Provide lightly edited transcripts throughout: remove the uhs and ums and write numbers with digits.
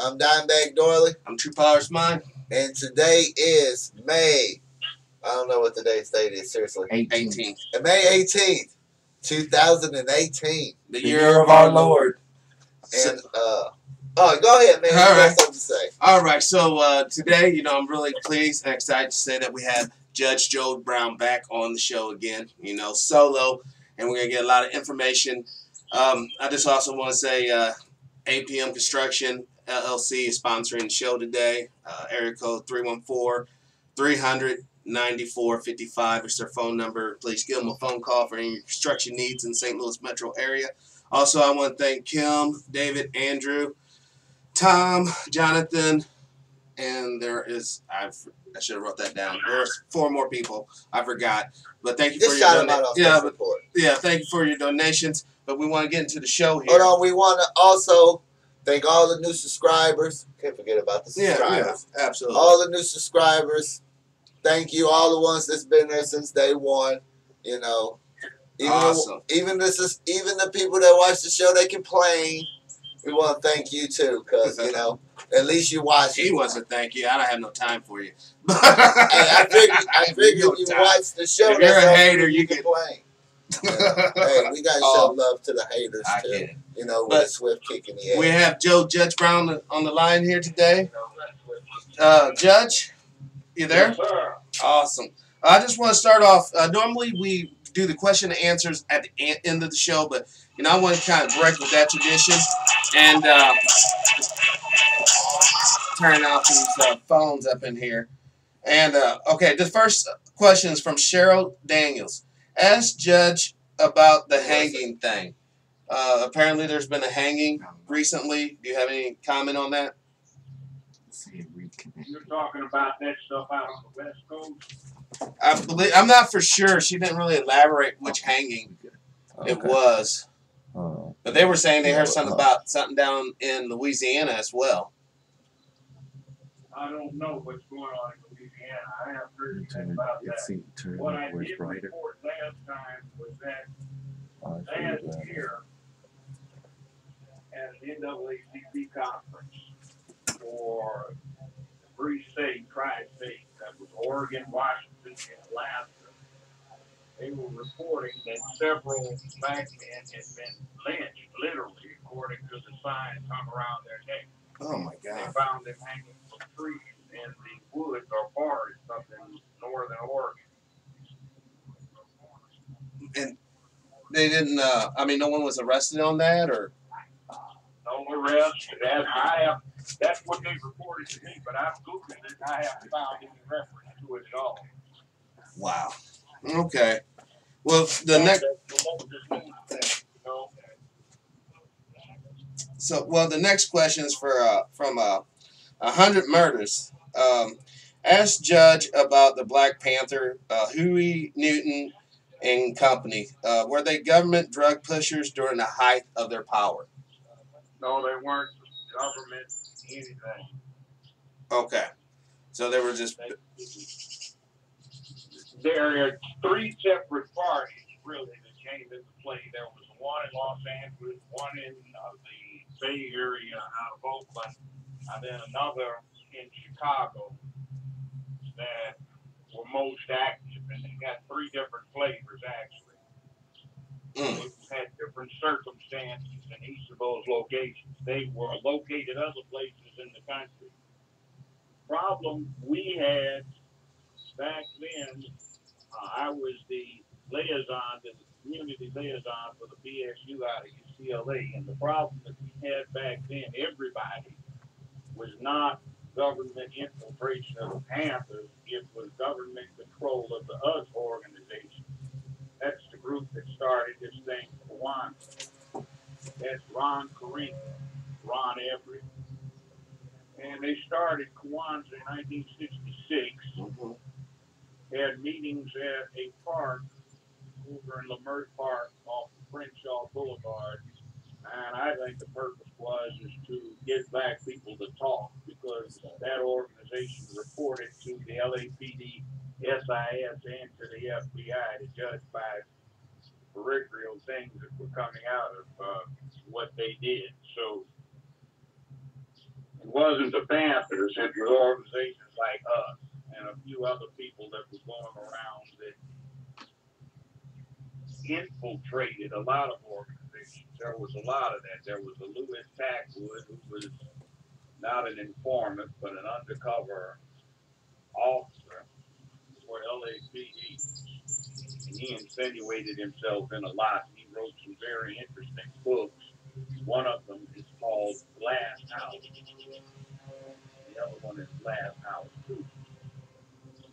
I'm Dimebag Doily. I'm Truepowerismine. And today is May. I don't know what today's date is, seriously. 18th. May 18th, 2018. The year of our Lord. And, go ahead, man. You got something to say. All right. So, today, I'm really pleased and excited to say that we have Judge Joe Brown back on the show again, solo. And we're going to get a lot of information. I just also want to say APM Construction LLC is sponsoring the show today. Area code 314-300-9455 is their phone number. Please give them a phone call for any construction needs in the St. Louis metro area. Also, I want to thank Kim, David, Andrew, Tom, Jonathan, and there is, I should have wrote that down. There's 4 more people. I forgot. But thank you for your donations. Thank you for your donations. But we want to get into the show here. Hold on, we want to also thank all the new subscribers. Can't forget about the subscribers. Yeah, absolutely. All the new subscribers. Thank you, all the ones that's been there since day one. Awesome. Even the people that watch the show, they complain. We want to thank you too, because at least you watch. He wants to thank you. I don't have no time for you. Hey, I figured you watch the show. If you're a hater, you can complain. Hey, we got to show love to the haters too. With a swift kick in the head. We have Judge Brown on the line here today. Judge, you there? Yes, sir. Awesome. I just want to start off. Normally we do the question and answers at the end of the show, but I want to kind of break with that tradition and turn off these phones up in here. And okay, the first question is from Cheryl Daniels. Ask Judge about the hanging thing. Apparently, there's been a hanging recently. Do you have any comment on that? You're talking about that stuff out on the West Coast? I'm not for sure. She didn't really elaborate which hanging it was. But they were saying they heard something about something down in Louisiana as well. I don't know what's going on in Louisiana. I haven't heard anything about that. What I did report last time was that last year at an NAACP conference for 3 states, tri-state, that was Oregon, Washington, and Alaska, they were reporting that several black men had been lynched, literally, according to the signs hung around their neck. Oh, my God. They found them hanging from trees in the woods or forests up in northern Oregon. And they didn't, no one was arrested on that, or? No arrest. That's what they reported to me, but I've Googled it. I haven't found any reference to it at all. Wow. Okay. Well, the next question is from 100 Murders. Ask Judge about the Black Panther, Huey Newton and company. Were they government drug pushers during the height of their power? No, they weren't government anything. Okay. So they were just... There are 3 separate parties, really, that came into play. There was one in Los Angeles, one in the Bay Area out of Oakland, and then another in Chicago that were most active. And they got 3 different flavors, actually. They had different circumstances in each of those locations. They were located other places in the country. Problem we had back then, I was the liaison, the community liaison for the BSU out of UCLA, and the problem that we had back then, everybody was not government infiltration of the Panthers, it was government control of the US organization. That's the group that started this thing, Kiwanis. That's Ron Corrine, Ron Everett. And they started Kiwanis in 1966. Had meetings at a park over in Lamert Park off of Crenshaw Boulevard. And I think the purpose is to get black people to talk, because that organization reported to the LAPD, SIS, and to the FBI to judge by peripheral things that were coming out of what they did. So in wasn't the Panthers, it was organizations like us and a few other people that were going around that infiltrated a lot of organizations. There was a lot of that. There was a Lewis Packwood who was not an informant but an undercover officer for LAPD, and he insinuated himself in a lot. He wrote some very interesting books. One of them is called Glass House. The other one is Glass House 2.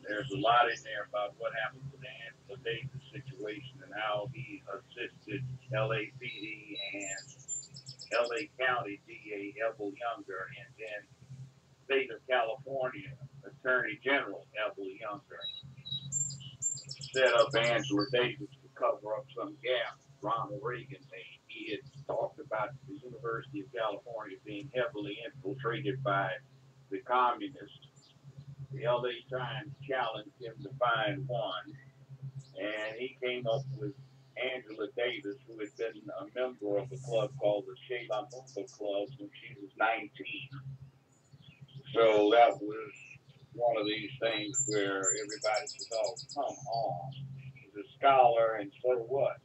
There's a lot in there about what happened to the Angela Davis situation and how he assisted LAPD and LA County DA A.L.L Younger, and then State of California Attorney General A.L.L Younger set up Angela Davis to cover up some gap Ronald Reagan made. He had talked about the University of California being heavily infiltrated by the communists. The LA Times challenged him to find one, and he came up with Angela Davis, who had been a member of a club called the Sheila Mumba Club when she was 19. So that was one of these things where everybody says, oh, come on. He's a scholar, and so what?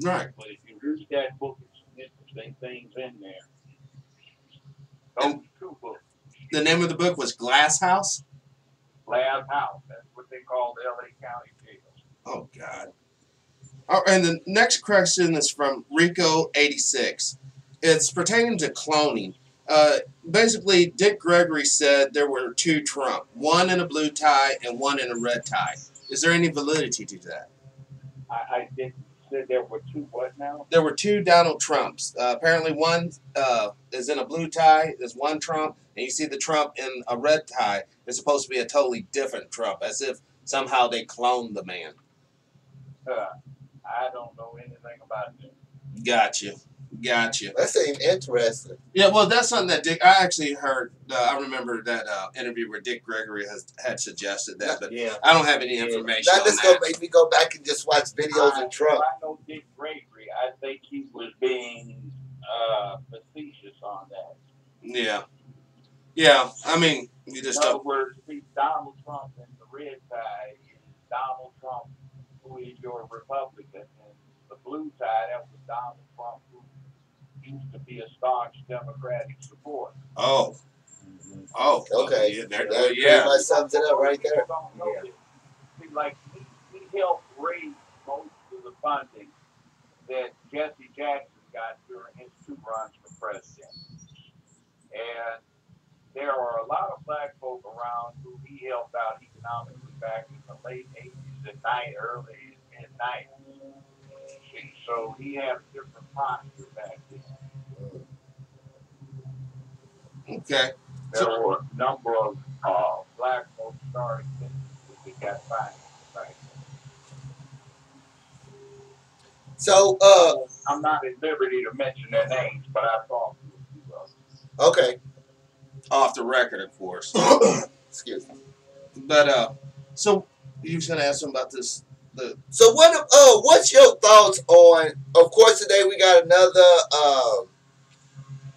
Right. But if you read that book, there's some interesting things in there. Those two books. The name of the book was Glass House? Glass House. That's what they call the LA County Jail. Oh, God. Oh, and the next question is from Rico86. It's pertaining to cloning. Basically, Dick Gregory said there were two Trump, one in a blue tie and one in a red tie. Is there any validity to that? I didn't say there were two what now? There were two Donald Trumps. Apparently, one is in a blue tie, is one Trump, and you see the Trump in a red tie. It's supposed to be a totally different Trump, as if somehow they cloned the man. I don't know anything about that. Gotcha. That seems interesting. Yeah, well, that's something that Dick. I actually heard. I remember that interview where Dick Gregory had suggested that, but yeah. I don't have any information. That just gonna make me go back and just watch videos of Trump. I know Dick Gregory. I think he was being facetious on that. Yeah. I mean, you just in other don't. words, see, Donald Trump in the red tie is Donald Trump, who is your Republican, and the blue tie, that was Donald Trump, who used to be a staunch Democratic supporter. Oh. Okay. Yeah. That pretty much sums it up right there. Yeah. See, like, he helped raise most of the funding that Jesse Jackson got during his 2 runs for president. And there are a lot of black folk around who he helped out economically back in the late 80s and early mid-90s. So he had a different posture back then. Okay. There were a number of black folks starting businesses that got financed back then. So, I'm not at liberty to mention their names, but I talked to a few of them. Okay. Off the record, of course. Excuse me. But so you was gonna ask him about this. So what's your thoughts on? Of course, today we got another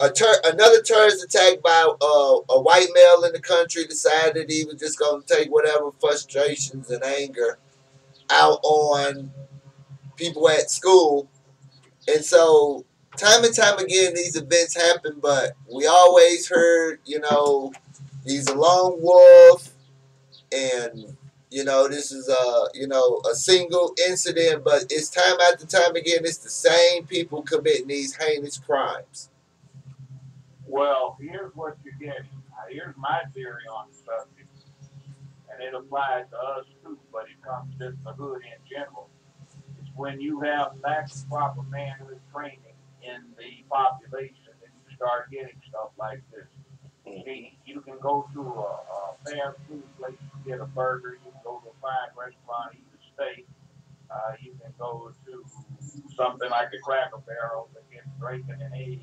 another terrorist attack by a white male in the country. Decided he was just gonna take whatever frustrations and anger out on people at school, and so time and time again these events happen. But we always heard, he's a lone wolf, and this is a single incident, but it's time after time again, it's the same people committing these heinous crimes. Well, here's what you're getting. Here's my theory on the subject, and it applies to us too, but it comes to the hood in general. It's when you have lack of proper manhood training in the population that you start getting stuff like this. See, you can go to a fast food place and get a burger. You can go to a fine restaurant, eat a steak. You can go to something like a Cracker Barrel and get bacon and eggs.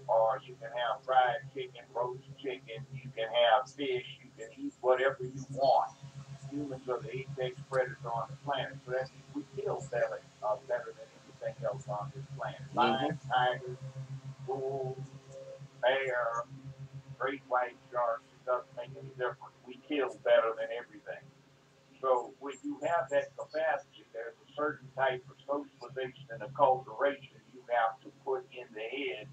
Or you can have fried chicken, roast chicken. You can have fish. You can eat whatever you want. Humans are the apex predator on the planet. So that means we kill better than anything else on this planet. Lions, tigers, bulls, bear, great white sharks, it doesn't make any difference. We kill better than everything. So when you have that capacity, there's a certain type of socialization and acculturation you have to put in the head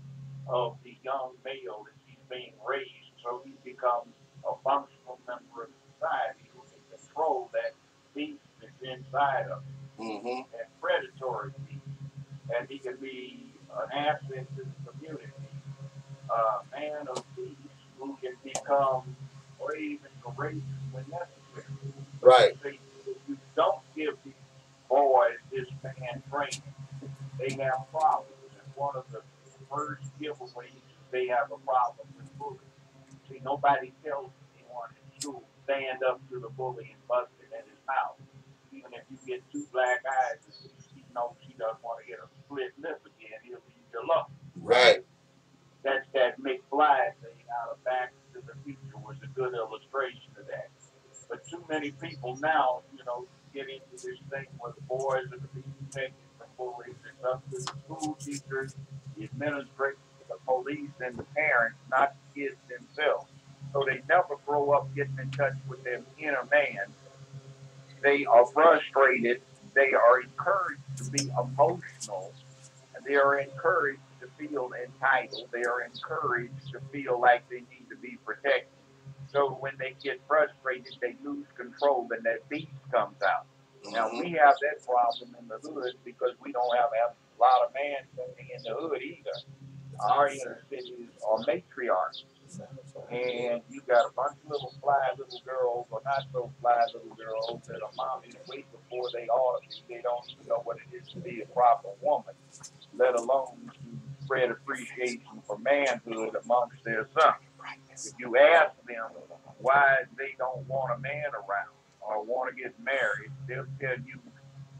of the young male as he's being raised, so he becomes a functional member of society who can control that beast that's inside of him, Mm-hmm. that predatory beast, and he can be an asset to the community, a man of peace who can become brave and courageous when necessary. But you Right. see, if you don't give these boys this man training, they have problems. And one of the first giveaways is they have a problem with bullying. See, nobody tells anyone in school, stand up to the bully and bust it in his mouth. Even if you get two black eyes, at least he knows he doesn't want to get a split lip again. He'll leave you alone, right? Right. That's that McFly thing out of Back to the Future was a good illustration of that. But too many people now, get into this thing where the boys are to be protected from bullies. It's up to the school teachers, the administrators, the police, and the parents, not the kids themselves. So they never grow up getting in touch with their inner man. They are frustrated. They are encouraged to be emotional. They are encouraged to feel entitled. They are encouraged to feel like they need to be protected. So when they get frustrated, they lose control and that beast comes out. Now Mm-hmm. we have that problem in the hood because we don't have a lot of man in the hood either. Our inner cities are matriarchs, and you got a bunch of little fly little girls or not so fly little girls that are mommies way before they ought to be. They don't even know what it is to be a proper woman, let alone to spread appreciation for manhood amongst their sons. If you ask them why they don't want a man around or want to get married, they'll tell you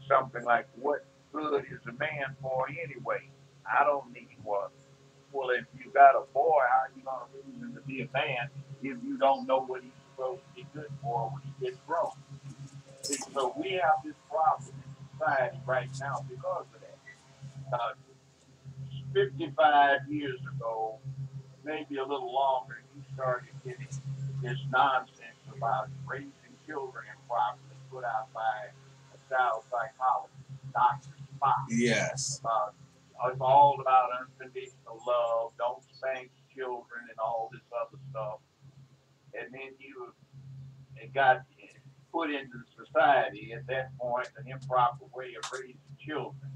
something like, "What good is a man for anyway? I don't need one." Well, if you got a boy, how are you going to raise him to be a man if you don't know what he's supposed to be good for when he gets grown? See, so we have this problem in society right now because of that. 55 years ago, maybe a little longer, you started getting this nonsense about raising children improperly put out by a child psychologist, Dr. Spock, Yes. about it's all about unconditional love, don't spank children and all this other stuff. And then you it got put into society at that point an improper way of raising children.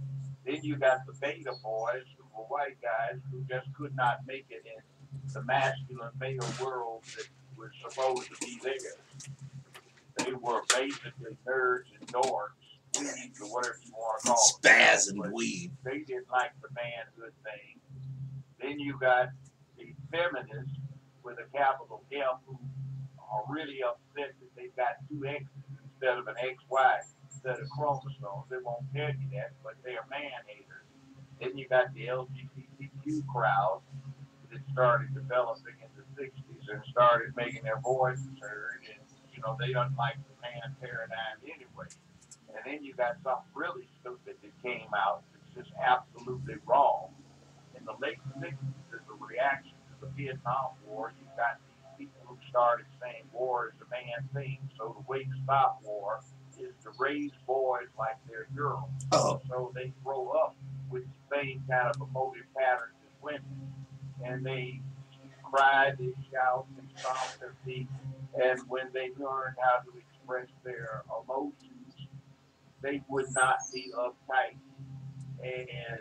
Then you got the beta boys who were white guys who just could not make it in the masculine male world that was supposed to be theirs. They were basically nerds and dorks, weebs, or whatever you want to call them now, Spaz and but weed. they didn't like the manhood thing. Then you got the feminists with a capital F who are really upset that they've got two X's instead of an XY set of chromosomes. They won't tell you that, but they're man haters. Then you got the LGBTQ crowd that started developing in the 60s and started making their voices heard. And, they don't like the man paradigm anyway. And then you got something really stupid that came out that's just absolutely wrong in the late 60s as a reaction to the Vietnam War. You got these people who started saying war is a man thing. So the way to stop war is to raise boys like they're girls. Oh. So they grow up with the same kind of emotive patterns as women. And they cry, they shout, they stomp their feet. And when they learn how to express their emotions, they would not be uptight and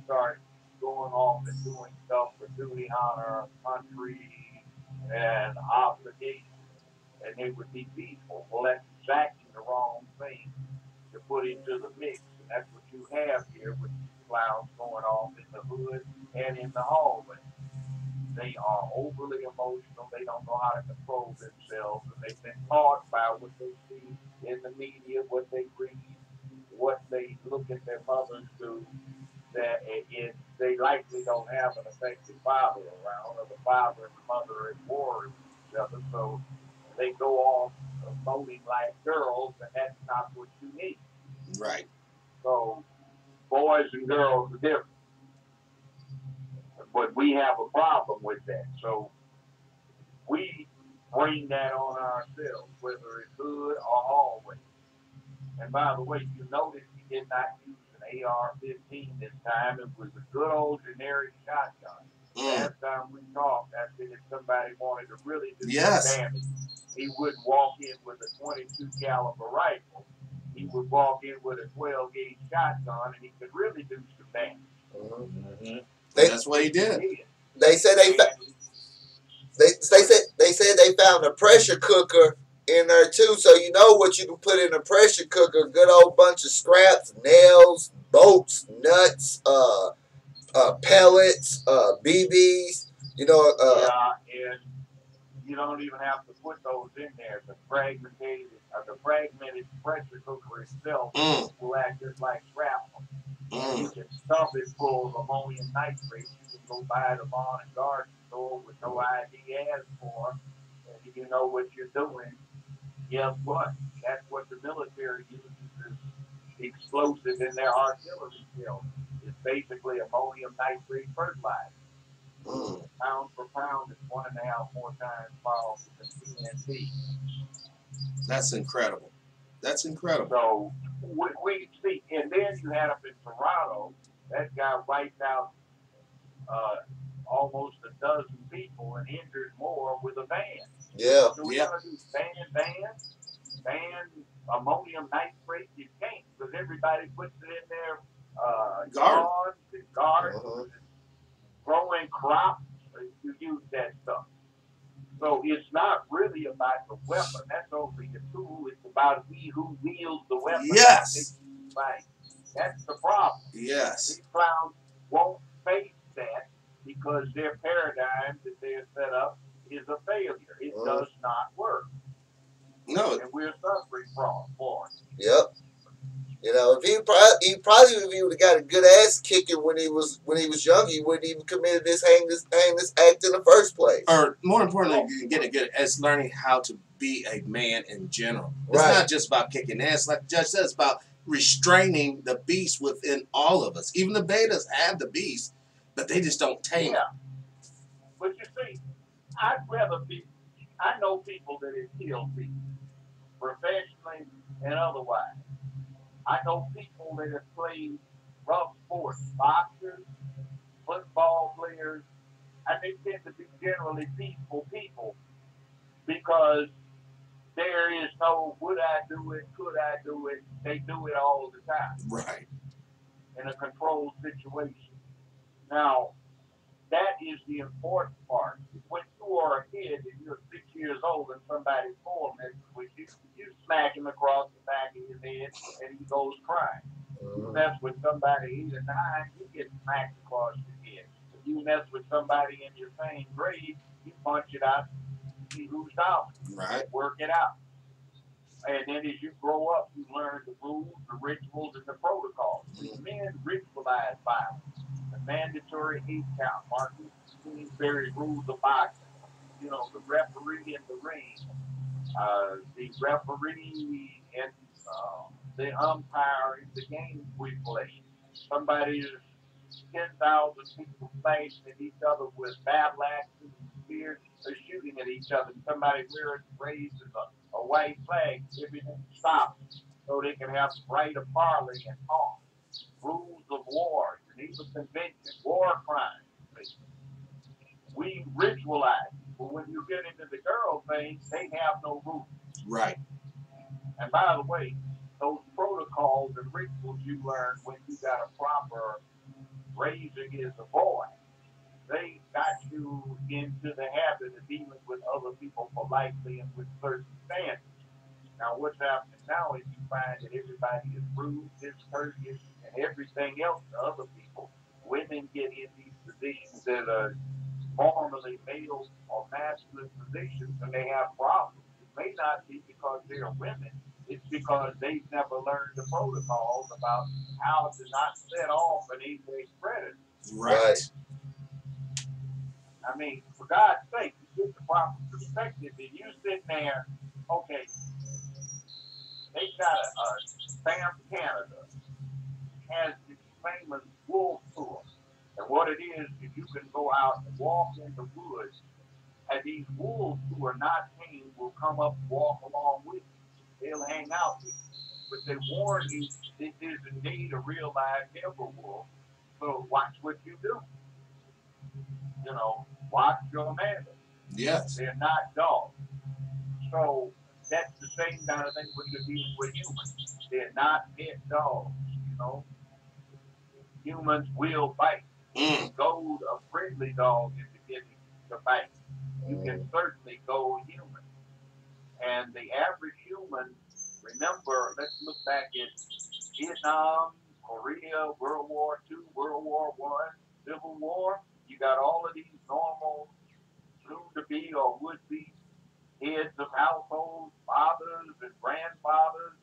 start going off and doing stuff for duty, honor, country, and obligation, and they would be peaceful. Well, that's exactly the wrong thing to put into the mix, and that's what you have here with these clowns going off in the hood and in the hallway. They are overly emotional. They don't know how to control themselves, and they've been taught by what they see in the media, what they read, what they look at their mothers do, that they likely don't have an effective father around, or the father and the mother are at war with each other. So they go off voting like girls, and that's not what you need. Right. So boys and girls are different. But we have a problem with that. So we bring that on ourselves, whether it's good or always. And by the way, you notice he did not use an AR-15 this time. It was a good old generic shotgun. Mm. Last time we talked, I said if somebody wanted to really do some Yes. damage, he wouldn't walk in with a 22 caliber rifle. He would walk in with a 12 gauge shotgun, and he could really do some damage. Mm-hmm. They, That's what he did. they said they said they found a pressure cooker in there too. So you know what you can put in a pressure cooker? Good old bunch of scraps, nails, bolts, nuts, pellets, BBs. You know, Yeah, and you don't even have to put those in there. The fragmented pressure cooker itself Mm. will act just like shrapnel. And you Mm. can stuff it full of ammonium nitrate. You can go buy the lawn and garden store with no ID as for, and you know what you're doing. Guess what? That's what the military uses as explosive in their artillery shells. It's basically ammonium nitrate fertilizer. Mm. Pound for pound, it's 1.5 more times powerful than TNT. That's incredible. That's incredible. So we see, and then you had up in Toronto, that guy wiped out uh, almost a dozen people and injured more with a van. yeah. So we're Yeah. going to do ban ammonium nitrate. You can't because everybody puts it in their Guard. lawns and gardens, Uh-huh. growing crops. You use that stuff. So it's not really about the weapon. That's only a tool. It's about he who wields the weapon. Yes. Fight. That's the problem. Yes. These clowns won't face that because their paradigm that they're set up is a failure. It does not work. No. And we're suffering for it. Yep. You know, he probably if he would have got a good ass kicking when he was young, he wouldn't even committed this heinous act in the first place. Or more importantly, you get a good as learning how to be a man in general. It's Right. not just about kicking ass, like the judge says, about restraining the beast within all of us. Even the betas have the beast, but they just don't tame it. But you see, I'd rather be. I know people that have killed people, professionally and otherwise. I know people that have played rough sports, boxers, football players, and they tend to be generally peaceful people because there is no would I do it, could I do it. They do it all the time Right. in a controlled situation. Now, that is the important part. When you are a kid and you're 6 years old and somebody messes with you, you smack him across the back of his head and he goes crying. You mess with somebody 8 or 9, you get smacked across your head. If you mess with somebody in your same grade, you punch it out, see who's down, Right. work it out. And then as you grow up, you learn the rules, the rituals, and the protocols. See, men ritualize violence. The mandatory 8 count, Martin Kingsbury's rules of boxing. You know, the referee in the ring, the referee and the umpire in the game we play. Somebody is 10,000 people fighting at each other with battle axes and spears. They're shooting at each other. Somebody raises a white flag. Everything stops so they can have the right of parley and talk. Rules of war, Geneva Convention, war crimes. We ritualize. But when you get into the girl thing, they have no rules. Right. And by the way, those protocols and rituals you learn when you got a proper raising as a boy, they got you into the habit of dealing with other people politely and with certain standards. Now, what's happening now is you find that everybody is rude, discourteous, and everything else to other people. Women get in these positions that are formerly male or masculine positions and they have problems. It may not be because they are women, it's because they've never learned the protocols about how to not set off an apex predator. Right. I mean, for God's sake, you get the proper perspective and you sitting there, okay, they got Sam Canada has this famous wolf tour. And what it is you can go out and walk in the woods, and these wolves who are not tame will come up and walk along with you. They'll hang out with you. But they warn you this is indeed a real live timber wolf. So watch what you do. Watch your manners. Yes. They're not dogs. So that's the same kind of thing when you're dealing with humans. They're not pet dogs. You know, humans will bite. Mm. Goad a friendly dog into getting to bite. You can Mm. certainly goad human. And the average human, remember, let's look back at Vietnam, Korea, World War II, World War I, Civil War. You got all of these normal, soon to be or would be heads of households, fathers and grandfathers,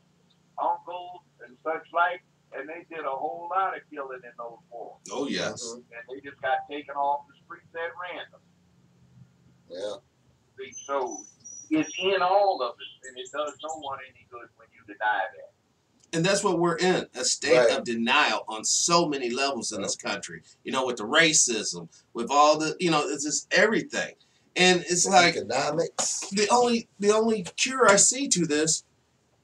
uncles, and such like, and they did a whole lot of killing in those wars. Oh, yes. Mhm. And they just got taken off the streets at random. Yeah. See, so it's in all of us, and it does no one any good when you deny that. And that's what we're in, a state Right. of denial on so many levels in this country. You know, with the racism, with all the, it's just everything. And it's like Economics. the only cure I see to this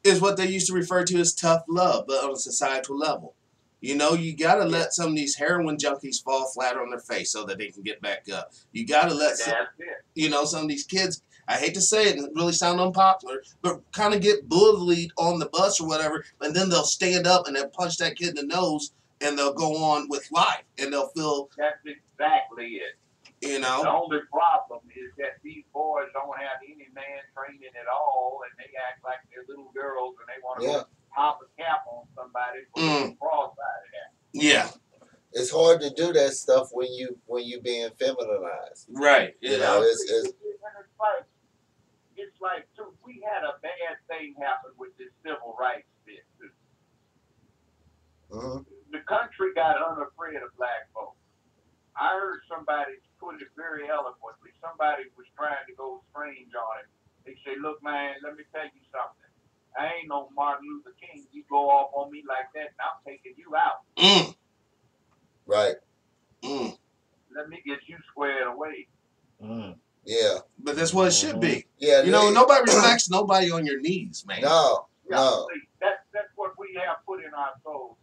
is what they used to refer to as tough love, but on a societal level. You got to let some of these heroin junkies fall flat on their face so that they can get back up. You got to let some of these kids, I hate to say it and really sound unpopular, but kind of get bullied on the bus or whatever, and then they'll stand up and they'll punch that kid in the nose and they'll go on with life and they'll feel. That's exactly it. The only problem is that these boys don't have any man training at all, and they act like they're little girls, and they want to go pop a cap on somebody for being cross-eyed at. Yeah. It's hard to do that stuff when you being feminized. Right. It's like too, we had a bad thing happen with this civil rights bit too. Mm-hmm. The country got unafraid of black folks. I heard somebody put it very eloquently. Somebody was trying to go strange on him. They say, "Look, man, let me tell you something. I ain't no Martin Luther King. You go off on me like that, and I'm taking you out." Right. Let me get you squared away. Yeah. But that's what it should be. Yeah. Nobody respects nobody on your knees, man. No. Yeah, No. see, that's what we have put in our souls.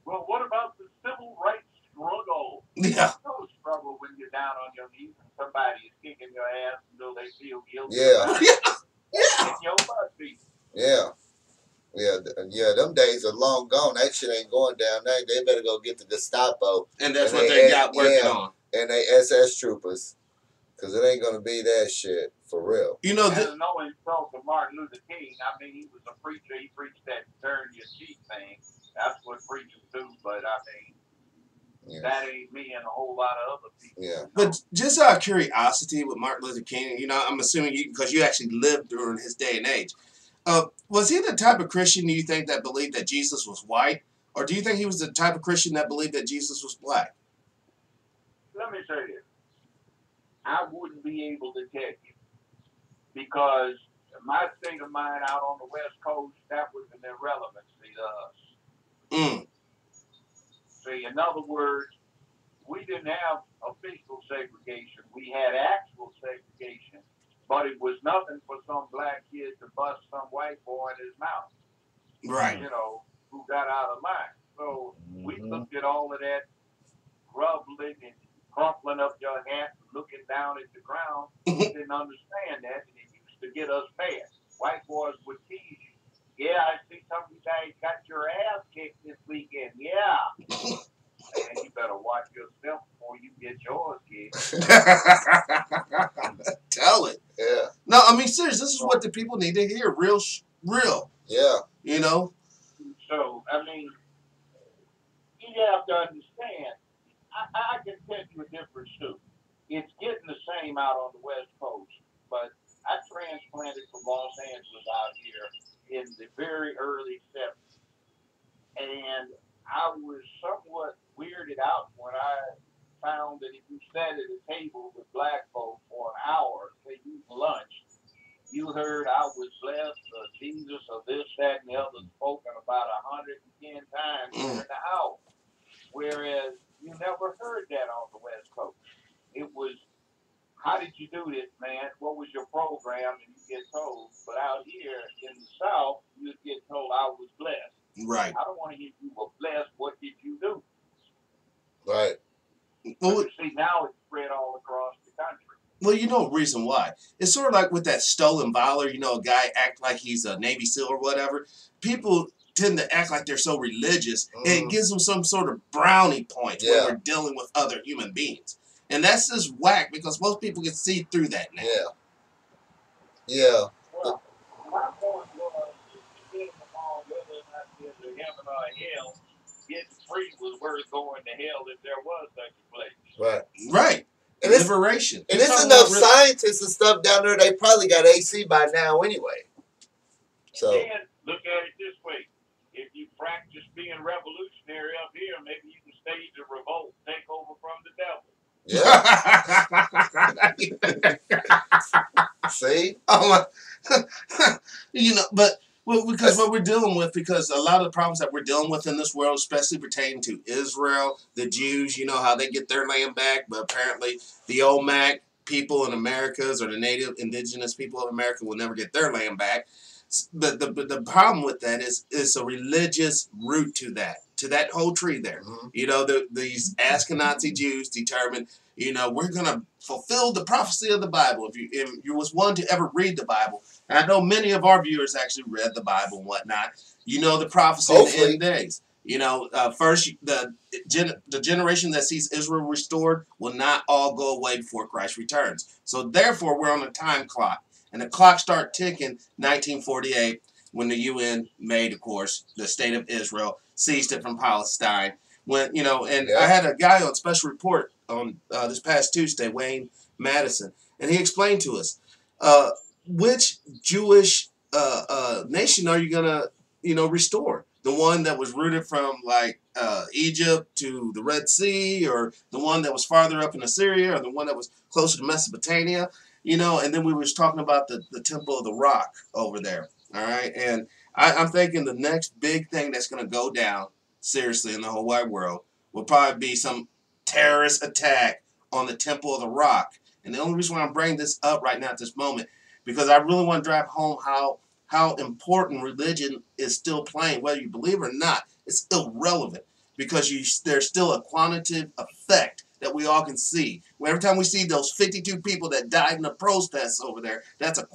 Well, what about the civil rights struggle? Yeah. There's no struggle when you're down on your knees and somebody is kicking your ass until they feel guilty. Yeah. In your butt beat. Yeah. Yeah, them days are long gone. That shit ain't going down. They better go get the Gestapo. And that's what they got working on. And they SS troopers. Because it ain't going to be that shit, for real. And no insult to Martin Luther King. I mean, he was a preacher. He preached that turn your cheek thing. That's what preachers do. But, I mean, that ain't me and a whole lot of other people. Yeah. But just out of curiosity with Martin Luther King, I'm assuming because you actually lived during his day and age. Was he the type of Christian, do you think, that believed that Jesus was white? Or do you think he was the type of Christian that believed that Jesus was black? Let me say this. I wouldn't be able to tell you. Because my state of mind out on the West Coast, that was an irrelevancy to us. See, in other words, we didn't have official segregation. We had actual segregation. But it was nothing for some black kid to bust some white boy in his mouth. Right. Who got out of line. So we looked at all of that grumbling and crumpling up your hat and looking down at the ground. We didn't understand that, and it used to get us mad. White boys would tease you. Yeah, I see some of you guys got your ass kicked this weekend. Yeah. And you better watch yourself before you get yours kicked. Tell it. Yeah. No, I mean, seriously, this is what the people need to hear. Real. Yeah. So, I mean, you have to understand, I can tell you a difference too. It's getting the same out on the West Coast, but I transplanted from Los Angeles out here in the very early 70s. And I was somewhat weirded out when I found that if you sat at a table with black folks for an hour, say you lunch, you heard I was blessed or Jesus or this, that, and the other spoken about 110 times during the hour. Whereas You never heard that on the West Coast. It was, how did you do this, man? What was your program? And you get told. But out here in the South, you get told I was blessed. Right. I don't want to hear you were blessed. What did you do? Right. Well, you see, now it's spread all across the country. Well, you know, reason why. It's sort of like with that stolen valor, you know, a guy act like he's a Navy SEAL or whatever. People tend to act like they're so religious, and it gives them some sort of brownie points when we're dealing with other human beings. And that's just whack, because most people can see through that now. Yeah. Yeah. Well, my point was, to get them along, whether or not there's a heaven or a hell, getting free was worth going to hell if there was such a place. Right. Right. And liberation. And there's enough scientists and stuff down there, they probably got AC by now anyway. So. And look at it this way. If you practice being revolutionary up here, maybe you can stage a revolt, take over from the devil. Yeah. See? Oh, you know, but because what we're dealing with, because a lot of the problems that we're dealing with in this world, especially pertaining to Israel, the Jews, you know how they get their land back, but apparently the Olmec people in Americas, or the native indigenous people of America, will never get their land back. But the problem with that is a religious root to that whole tree there. Mm-hmm. You know, these Ashkenazi Jews determined, you know, we're going to fulfill the prophecy of the Bible. If you was one to ever read the Bible, and I know many of our viewers actually read the Bible and whatnot, you know the prophecy in the end days. You know, first, the generation that sees Israel restored will not all go away before Christ returns. So therefore, we're on a time clock. And the clock started ticking 1948 when the UN made, of course, the state of Israel, seized it from Palestine. When, you know, and I had a guy on Special Report on this past Tuesday, Wayne Madison, and he explained to us, which Jewish nation are you going to, you know, restore? The one that was rooted from, like, Egypt to the Red Sea, or the one that was farther up in Assyria, or the one that was closer to Mesopotamia? You know, and then we was talking about the Temple of the Rock over there, all right? And I'm thinking the next big thing that's going to go down, seriously, in the whole wide world, will probably be some terrorist attack on the Temple of the Rock. And the only reason why I'm bringing this up right now at this moment, because I really want to drive home how important religion is still playing, whether you believe it or not. It's irrelevant, because there's still a quantitative effect that we all can see. Every time we see those 52 people that died in the protests over there, that's a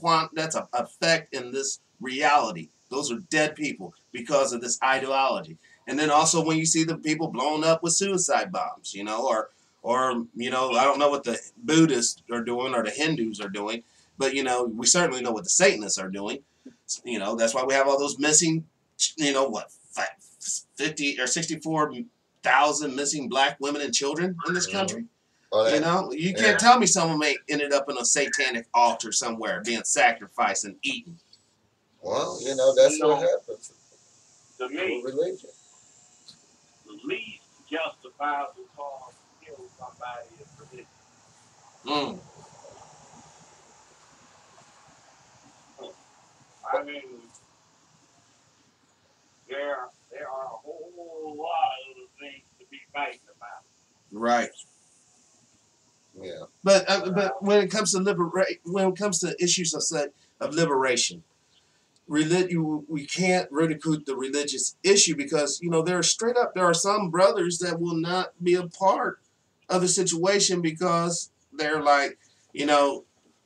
effect in this reality. Those are dead people because of this ideology. And then also when you see the people blown up with suicide bombs, you know, or you know, I don't know what the Buddhists are doing or the Hindus are doing, but you know, we certainly know what the Satanists are doing. You know, that's why we have all those missing, you know, what, 50 or 64,000 missing black women and children in this country. You know, you can't tell me someone may ended up in a satanic altar somewhere being sacrificed and eaten. Well, you know, that's what happens. To me, religion. The least justifiable cause to kill somebody is religion. I mean, there are a whole lot of other things to be fighting about. Right. Yeah. But when it comes to issues of liberation, we can't ridicule the religious issue, because you know there are some brothers that will not be a part of the situation because they're like, you know,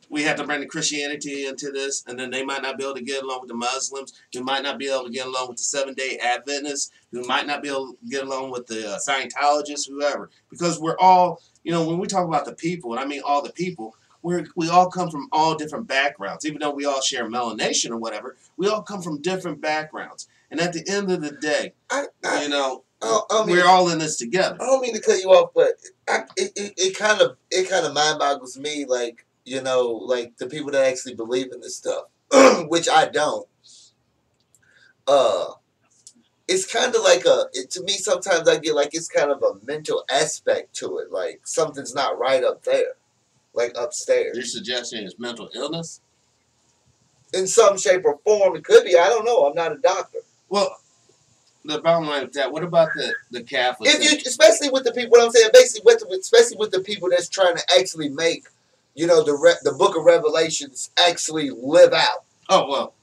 we have to bring the Christianity into this, and then they might not be able to get along with the Muslims, who might not be able to get along with the Seventh-day Adventists, who might not be able to get along with the Scientologists, whoever. Because we're all, you know, when we talk about the people, and I mean all the people, we all come from all different backgrounds. Even though we all share melanation or whatever, we all come from different backgrounds. And at the end of the day, you know, we're all in this together. I don't mean to cut you off, but it kind of mind boggles me, like, you know, like the people that actually believe in this stuff, which I don't. It's kind of like to me, sometimes I get like it's kind of a mental aspect to it. Like something's not right up there, like upstairs. You're suggesting it's mental illness? In some shape or form, it could be. I don't know. I'm not a doctor. Well, the bottom line with that, what about the Catholics? If you, especially with the people, what I'm saying, basically, especially with the people that's trying to actually make, the Book of Revelations actually live out. Oh well,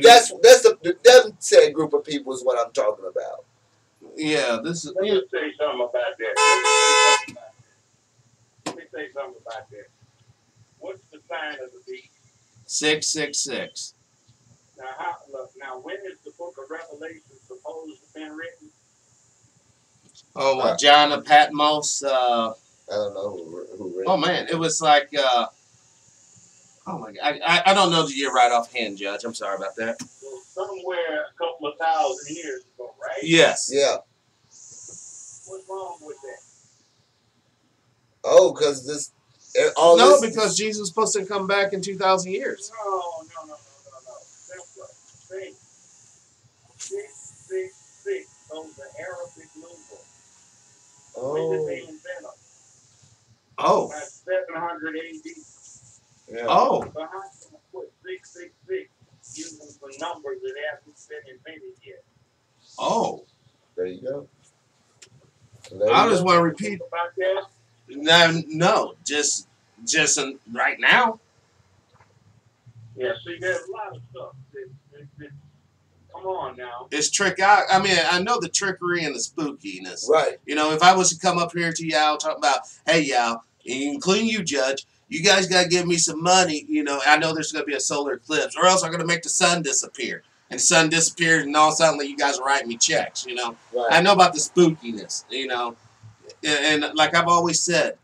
that's the them said group of people is what I'm talking about. Yeah, this is. Let me say something about that. Let me say something about that. What's the sign of the beast? 666. Now, when is the Book of Revelation supposed to have been written? Oh, John of Patmos. I don't know who read. Oh man, it was like. Oh my God, I don't know the year right offhand, Judge. I'm sorry about that. Well, somewhere a couple of thousand years ago, right? Yes. Yeah. What's wrong with that? Oh, because this. Because Jesus is supposed to come back in 2,000 years. No. Simpler. Think. 666. Those are Arabic numerals. When did they invent them? Oh. About 700 AD. Yeah. Oh. So how can I put 666 using some numbers that haven't been invented yet? Oh. There you go. I just want to repeat. About that? No, just right now. Yeah, see, there's a lot of stuff. Come on now. It's trick. I mean, I know the trickery and the spookiness. Right. If I was to come up here to y'all, talk about, hey, y'all, including you, Judge, you guys got to give me some money. I know there's going to be a solar eclipse, or else I'm going to make the sun disappear. And the sun disappears, and all of a sudden you guys are writing me checks, Right. I know about the spookiness, And like I've always said,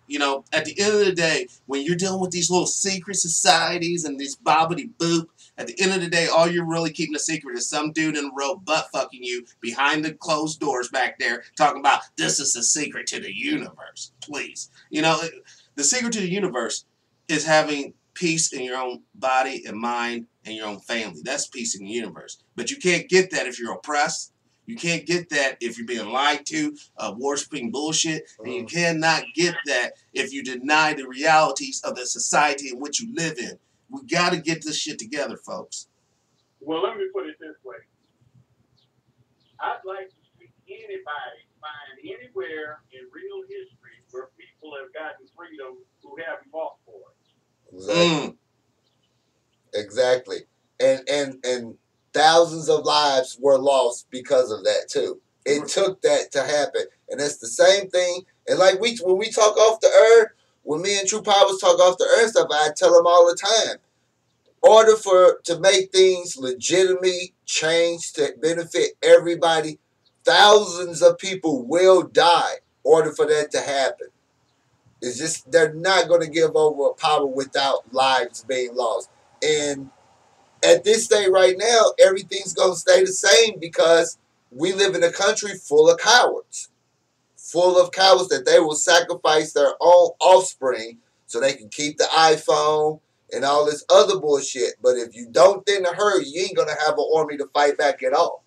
at the end of the day, when you're dealing with these little secret societies and these bobbity boop, at the end of the day, all you're really keeping a secret is some dude in a robe butt fucking you behind the closed doors back there talking about this is the secret to the universe. Please. The secret to the universe is having peace in your own body and mind and your own family. That's peace in the universe. But you can't get that if you're oppressed. You can't get that if you're being lied to, worshiping bullshit, and you cannot get that if you deny the realities of the society in which you live in. We got to get this shit together, folks. Well, let me put it this way. I'd like to see anybody find anywhere in real history where people have gotten freedom who haven't fought for it. Exactly. And thousands of lives were lost because of that too. It took that to happen, and it's the same thing. And like when we talk off the earth, when me and True Powers talk off the earth stuff, I tell them all the time. In order to make things legitimately change to benefit everybody, thousands of people will die in order for that to happen. It's just they're not going to give over power without lives being lost. And at this state right now, everything's going to stay the same because we live in a country full of cowards. Full of cowards that they will sacrifice their own offspring so they can keep the iPhone and all this other bullshit. But if you don't thin the herd, you ain't going to have an army to fight back at all.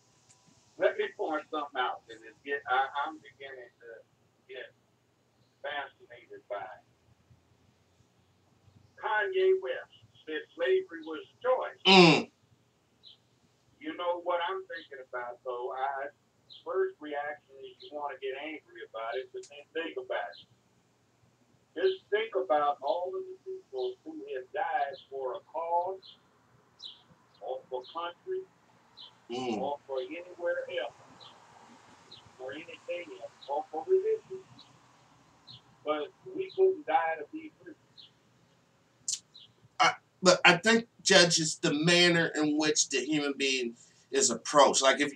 Let me point something out. And I'm beginning to get fascinated by it. Kanye West said slavery was a choice. You know what I'm thinking about, though? First reaction is you want to get angry about it, but then think about it. Just think about all of the people who have died for a cause, or for country, or for anywhere else, or anything else, or for religion. But we couldn't die to be free. But I think, Judge, it's the manner in which the human being is approached. Like if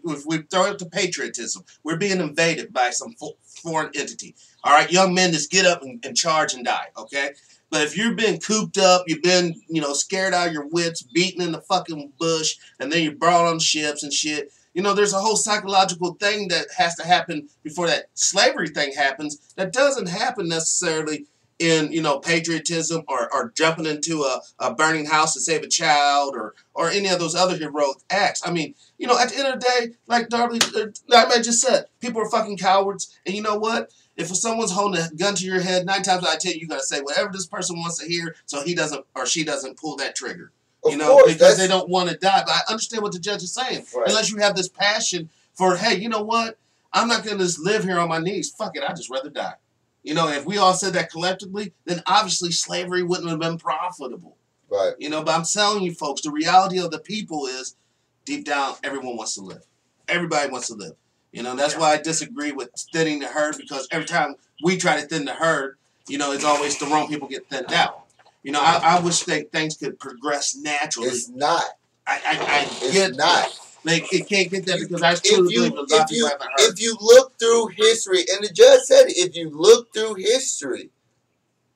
we throw it to patriotism, we're being invaded by some foreign entity. All right, young men, just get up and charge and die, okay? But if you've been cooped up, you've been, scared out of your wits, beaten in the fucking bush, and then you're brought on ships and shit, there's a whole psychological thing that has to happen before that slavery thing happens that doesn't happen necessarily in, patriotism or jumping into a burning house to save a child or any of those other heroic acts. I mean, at the end of the day, like Darby just said, people are fucking cowards. And you know what? If someone's holding a gun to your head, 9 times out of 10, you're going to say whatever this person wants to hear so he doesn't or she doesn't pull that trigger. Because they don't want to die. But I understand what the judge is saying. Right. Unless you have this passion for, hey, you know what? I'm not going to just live here on my knees. Fuck it, I'd just rather die. You know, if we all said that collectively, then obviously slavery wouldn't have been profitable. Right. You know, but I'm telling you folks, the reality of the people is, deep down, everyone wants to live. Everybody wants to live. You know, that's why I disagree with thinning the herd, because every time we try to thin the herd, you know, it's always the wrong people get thinned out. You know, I wish that things could progress naturally. It's not. I It's get not. Like, it can't get that, because I truly believe a lot of people haven't heard. If you look through history, and the judge said it, if you look through history,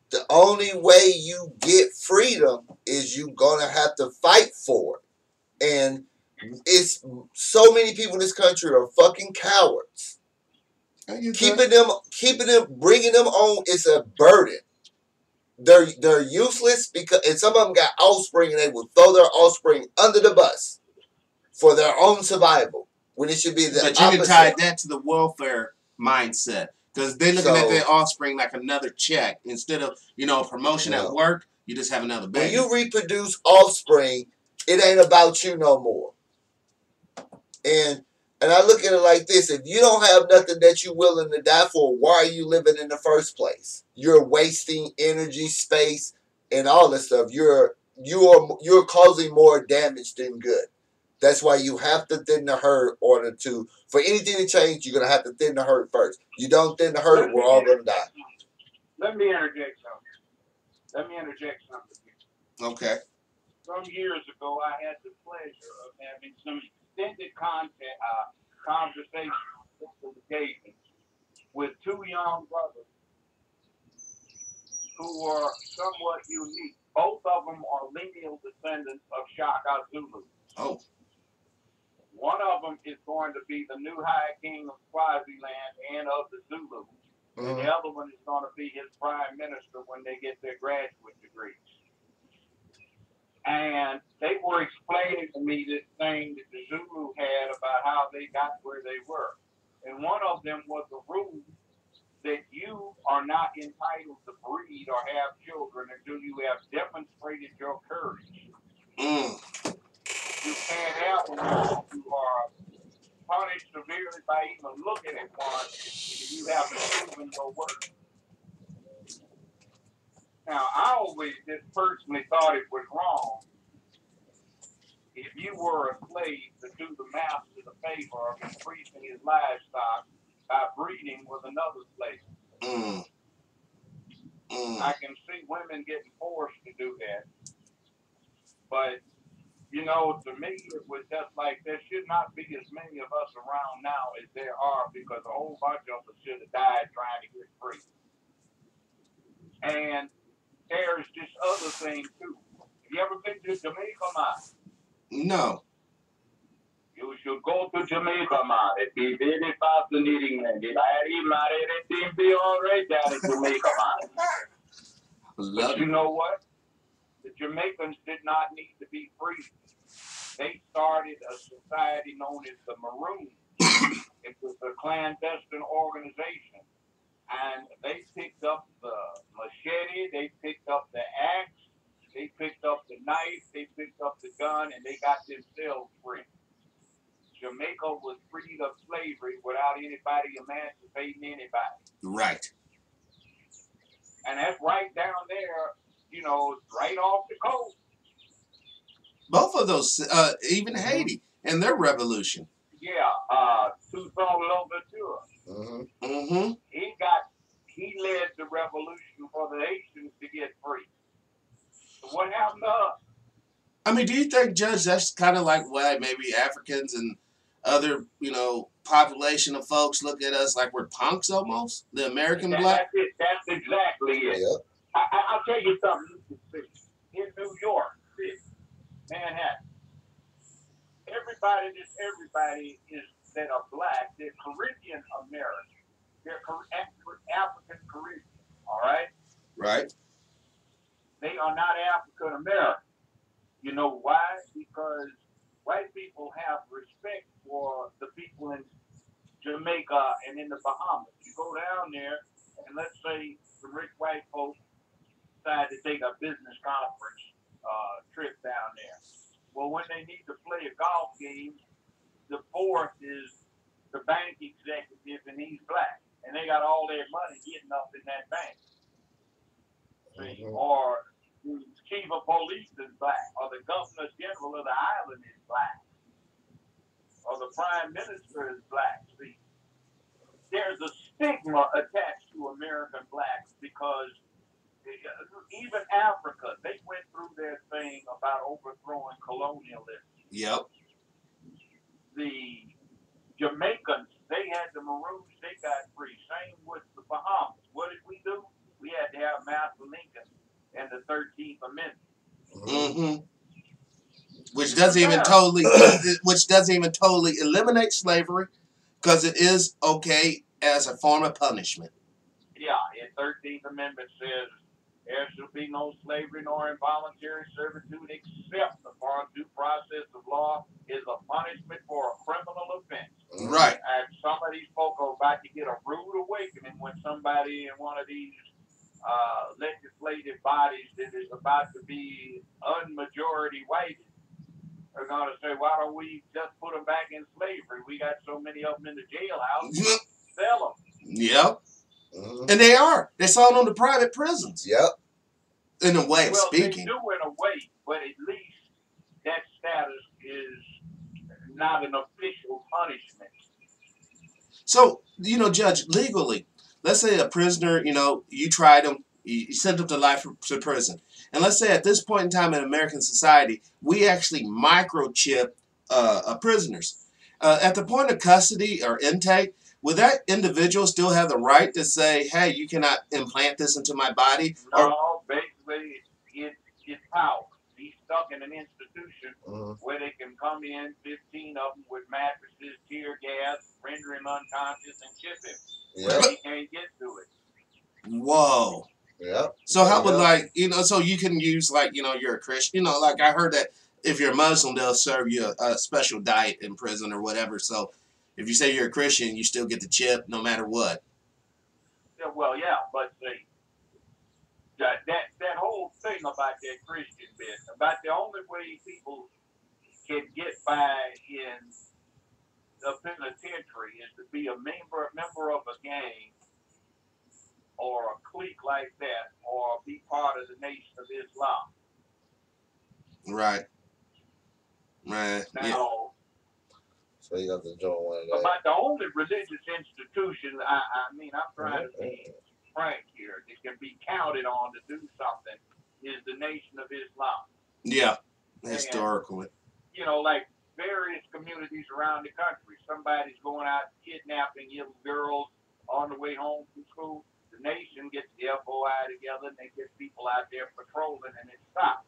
the only way you get freedom is you gonna have to fight for it. And it's so many people in this country are fucking cowards. Keeping them, bringing them on is a burden. They're useless because, and some of them got offspring, and they will throw their offspring under the bus for their own survival, when it should be the opposite. But you can tie that to the welfare mindset, because they're looking at their offspring like another check. Instead of, you know, a promotion at work, you just have another baby. When you reproduce offspring, it ain't about you no more. And I look at it like this: if you don't have nothing that you're willing to die for, why are you living in the first place? You're wasting energy, space, and all this stuff. You're causing more damage than good. That's why you have to thin the herd in order to, for anything to change, you're gonna have to thin the herd first. You don't thin the herd, we're all gonna die. Let me interject something. Okay. Some years ago, I had the pleasure of having some extended conversations with two young brothers who are somewhat unique. Both of them are lineal descendants of Shaka Zulu. Oh. One of them is going to be the new High King of Swaziland and of the Zulu. And the other one is going to be his prime minister when they get their graduate degrees. And they were explaining to me this thing that the Zulu had about how they got where they were. And one of them was the rule that you are not entitled to breed or have children until you have demonstrated your courage. You can't have one. You are punished severely by even looking at one if you haven't proven your worth. Now, I always just personally thought it was wrong if you were a slave to do the master the favor of increasing his livestock by breeding with another slave. I can see women getting forced to do that. But, you know, to me, it was just like there should not be as many of us around now as there are, because a whole bunch of us should have died trying to get free. And there's this other thing, too. Have you ever been to Jamaica, man? No. You should go to Jamaica, man. It'd be very fascinating, man. If I had him, everything be all right down in Jamaica, man. But you know what? The Jamaicans did not need to be free. They started a society known as the Maroons. It was a clandestine organization. And they picked up the machete, they picked up the axe, they picked up the knife, they picked up the gun, and they got themselves free. Jamaica was freed of slavery without anybody emancipating anybody. Right. And that's right down there, you know, right off the coast. Both of those, even Haiti and their revolution. Yeah, Toussaint Louverture. He led the revolution for the Haitians to get free. So what happened to us? I mean, do you think, Judge, that's kind of like why maybe Africans and other, you know, population of folks look at us like we're punks almost? The American black? That's it. That's exactly it. Yeah. I'll tell you something. In New York City, Manhattan, everybody is that are black. They're Caribbean American. They're African Caribbean. All right? Right. They are not African American. You know why? Because white people have respect for the people in Jamaica and in the Bahamas. You go down there, and let's say the rich white folks decide to take a business conference trip down there. Well, when they need to play a golf game, the fourth is the bank executive, and he's black, and they got all their money hidden up in that bank. See, or the chief of police is black, or the governor general of the island is black, or the prime minister is black. See, there's a stigma attached to American blacks because even Africa, they went through their thing about overthrowing colonialism. Yep. The Jamaicans, they had the Maroons, they got free. Same with the Bahamas. What did we do? We had to have Master Lincoln and the 13th Amendment. Mm-hmm. Which doesn't even totally eliminate slavery, because it is okay as a form of punishment. Yeah, the 13th Amendment says there shall be no slavery nor involuntary servitude except upon due process of law is a punishment for a criminal offense. Right. And some of these folk are about to get a rude awakening when somebody in one of these legislative bodies that is about to be unmajority white are going to say, why don't we just put them back in slavery? We got so many of them in the jailhouse. Sell them. Yep. And they are. They're selling them to private prisons. Yep. In a way of speaking. They do in a way, but at least that status is not an official punishment. So, Judge, legally, let's say a prisoner, you tried him, you sent him to life to prison. And let's say at this point in time in American society, we actually microchip prisoners. At the point of custody or intake, would that individual still have the right to say, hey, you cannot implant this into my body? No, basically, it's power. He's stuck in an institution where they can come in, 15 of them, with mattresses, tear gas, render him unconscious, and chip him. Yeah. He can't get to it. Whoa. Yeah. So how would so you can use you're a Christian, like I heard that if you're Muslim, they'll serve you a special diet in prison or whatever. So if you say you're a Christian, you still get the chip no matter what. Yeah, well, yeah, but see, that whole thing about that Christian bit, about the only way people can get by in the penitentiary is to be a member of a gang or a clique like that, or be part of the Nation of Islam. Right. Right. Now, yeah. So you got to join one of that. About the only religious institution, I'm trying to be frank here, that can be counted on to do something is the Nation of Islam. Yeah, historically. And, like various communities around the country, somebody's going out kidnapping young girls on the way home from school. The nation gets the FOI together and they get people out there patrolling, and it stops.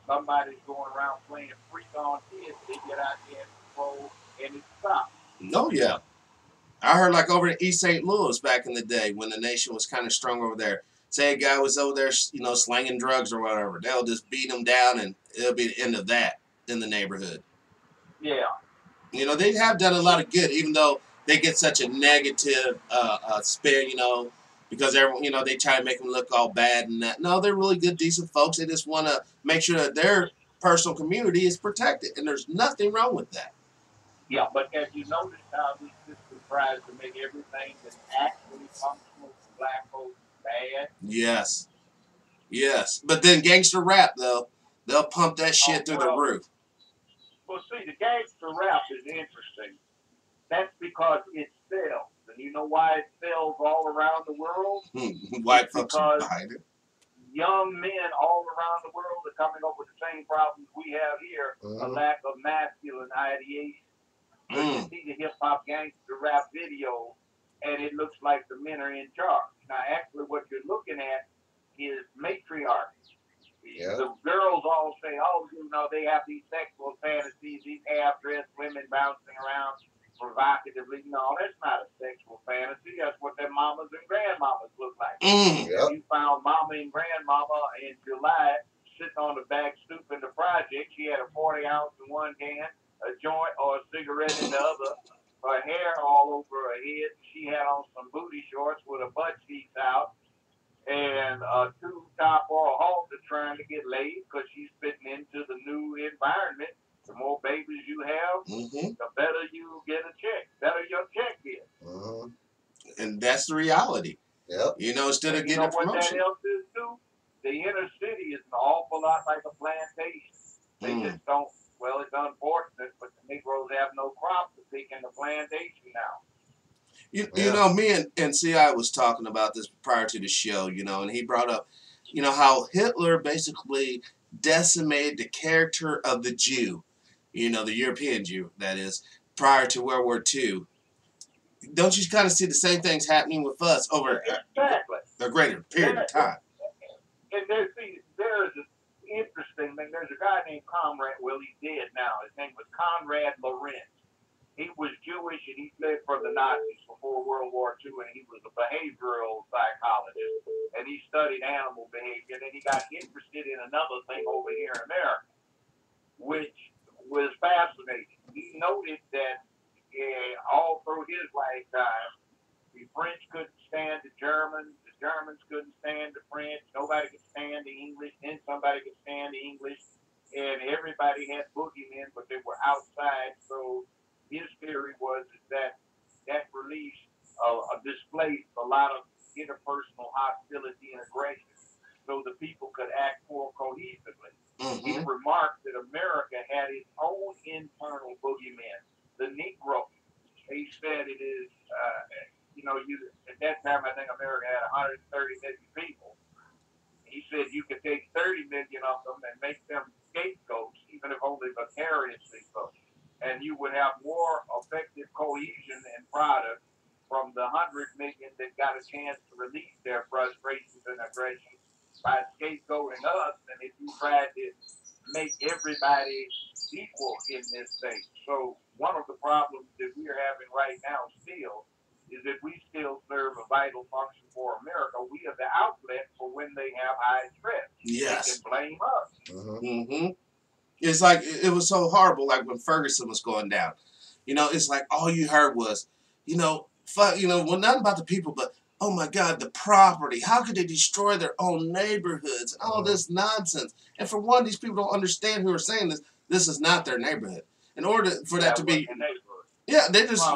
Somebody's going around playing freak on kids. They get out there and patrol, and it stops. Oh, yeah. I heard over in East St. Louis back in the day when the nation was kind of strong over there. Say a guy was over there, slanging drugs or whatever. They'll just beat him down, and it'll be the end of that in the neighborhood. Yeah. They have done a lot of good, even though they get such a negative spin, because everyone, they try to make them look all bad and that. No, they're really good, decent folks. They just want to make sure that their personal community is protected, and there's nothing wrong with that. Yeah, but have you noticed how this system tries to make everything that's actually functional for black folks bad? Yes. Yes. But then gangster rap, though, they'll pump that shit through the roof. Well, see, the gangster rap is interesting. That's because it sells. And you know why it sells all around the world? White folks are buying it. Young men all around the world are coming up with the same problems we have here, a lack of masculine ideation. So you see the hip-hop gangster rap video, and it looks like the men are in charge. Now, actually, what you're looking at is matriarchy. Yeah. The girls all say, they have these sexual fantasies, these half-dressed women bouncing around provocatively. No, that's not a sexual fantasy. That's what their mamas and grandmamas look like. Yep. You found mama and grandmama in July sitting on the back stoop in the project. She had a 40-ounce in one hand, a joint or a cigarette in the other, her hair all over her head. She had on some booty shorts with her butt cheeks out, and a tube top or a halter trying to get laid because she's fitting into the new environment The more babies you have, the better you get a check. Better your check is. And that's the reality. Yep. You know, instead of You getting know a what that promotion. helps is too? The inner city is an awful lot like a plantation. They just don't. Well, it's unfortunate, but the Negroes have no crops to pick in the plantation now. You know, me and C.I. was talking about this prior to the show, you know, and he brought up, you know, how Hitler basically decimated the character of the Jew, you know, the European Jew, that is, prior to World War II. Don't you kind of see the same things happening with us over a greater period of time? And there's an interesting thing. There's a guy named Conrad. Well, he's dead now. His name was Conrad Lorenz. He was Jewish and he fled from the Nazis before World War II, and he was a behavioral psychologist, and he studied animal behavior, and then he got interested in another thing over here in America, which was fascinating. He noted that all through his lifetime, the French couldn't stand the Germans couldn't stand the French, nobody could stand the English, then somebody could stand the English, and everybody had boogeymen, but they were outside, so his theory was that release displaced a lot of interpersonal hostility and aggression, so the people could act more cohesively. He remarked that America had its own internal boogeyman, the Negro. He said it is, at that time I think America had 130 million people. He said you could take 30 million of them and make them scapegoats, even if only vicariously so. And you would have more effective cohesion and product from the 100 million that got a chance to release their frustrations and aggressions by scapegoating us than if you tried to make everybody equal in this thing. So one of the problems that we're having right now still is that we still serve a vital function for America. We are the outlet for when they have high stress. Yes. They can blame us. It's like, it was so horrible, like when Ferguson was going down. You know, it's like all you heard was, well, not about the people, but, oh my God, the property. How could they destroy their own neighborhoods and all this nonsense? And for one, these people don't understand who are saying this. This is not their neighborhood. In order for that to be, they just,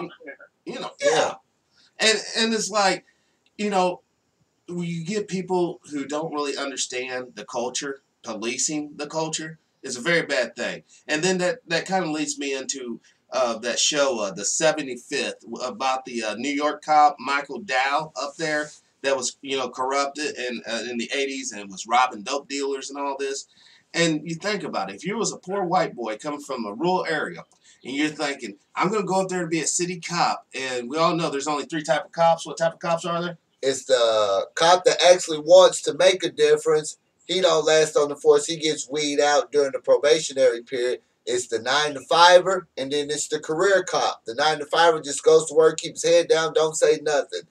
And it's like, when you get people who don't really understand the culture, policing the culture is a very bad thing. And then that kind of leads me into that show, the 75th, about the New York cop, Michael Dow, up there that was, corrupted in the 80s and was robbing dope dealers and all this. And you think about it. If you was a poor white boy coming from a rural area, and you're thinking, I'm going to go up there to be a city cop, and we all know there's only 3 types of cops. What type of cops are there? It's the cop that actually wants to make a difference. He don't last on the force. He gets weed out during the probationary period. It's the 9-to-5er, and then it's the career cop. The 9-to-5er just goes to work, keeps his head down, don't say nothing.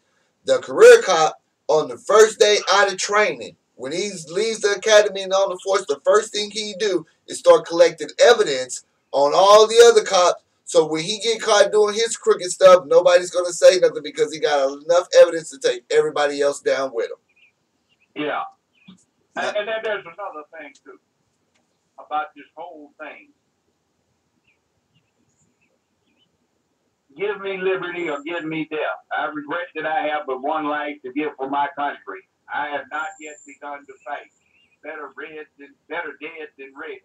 The career cop, on the first day out of training, when he leaves the academy and on the force, the first thing he do is start collecting evidence on all the other cops. So when he get caught doing his crooked stuff, nobody's going to say nothing because he got enough evidence to take everybody else down with him. Yeah. And then there's another thing, too, about this whole thing. Give me liberty or give me death. I regret that I have but one life to give for my country. I have not yet begun to fight. Better dead than red.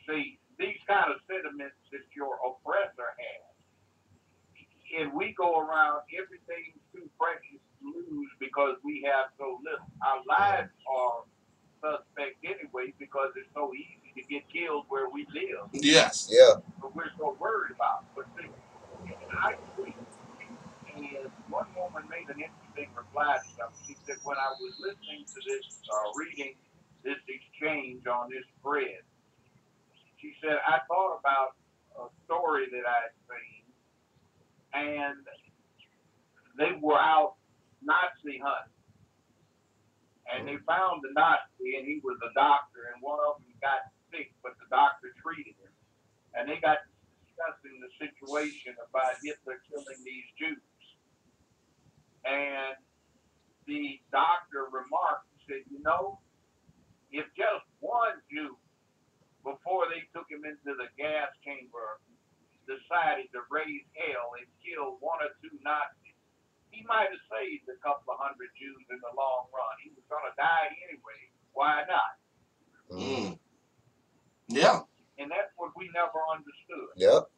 See, these kind of sentiments that your oppressor has, and we go around everything too precious to lose because we have so little. Our lives are suspect anyway because it's so easy to get killed where we live. Yes. Yeah. But we're so worried about it. But see, I tweet, and one woman made an interesting reply to something. She said, when I was listening to this, reading this exchange on this thread, she said, I thought about a story that I'd seen, and they were out Nazi hunting. And they found the Nazi, and he was a doctor, and one of them got sick, but the doctor treated him. And they got discussing the situation about Hitler killing these Jews. And the doctor remarked, he said, if just one Jew, before they took him into the gas chamber decided to raise hell and kill one or two Nazis, he might have saved a couple of hundred Jews in the long run. He was going to die anyway. Why not? Mm. Yeah. And that's what we never understood. Yep.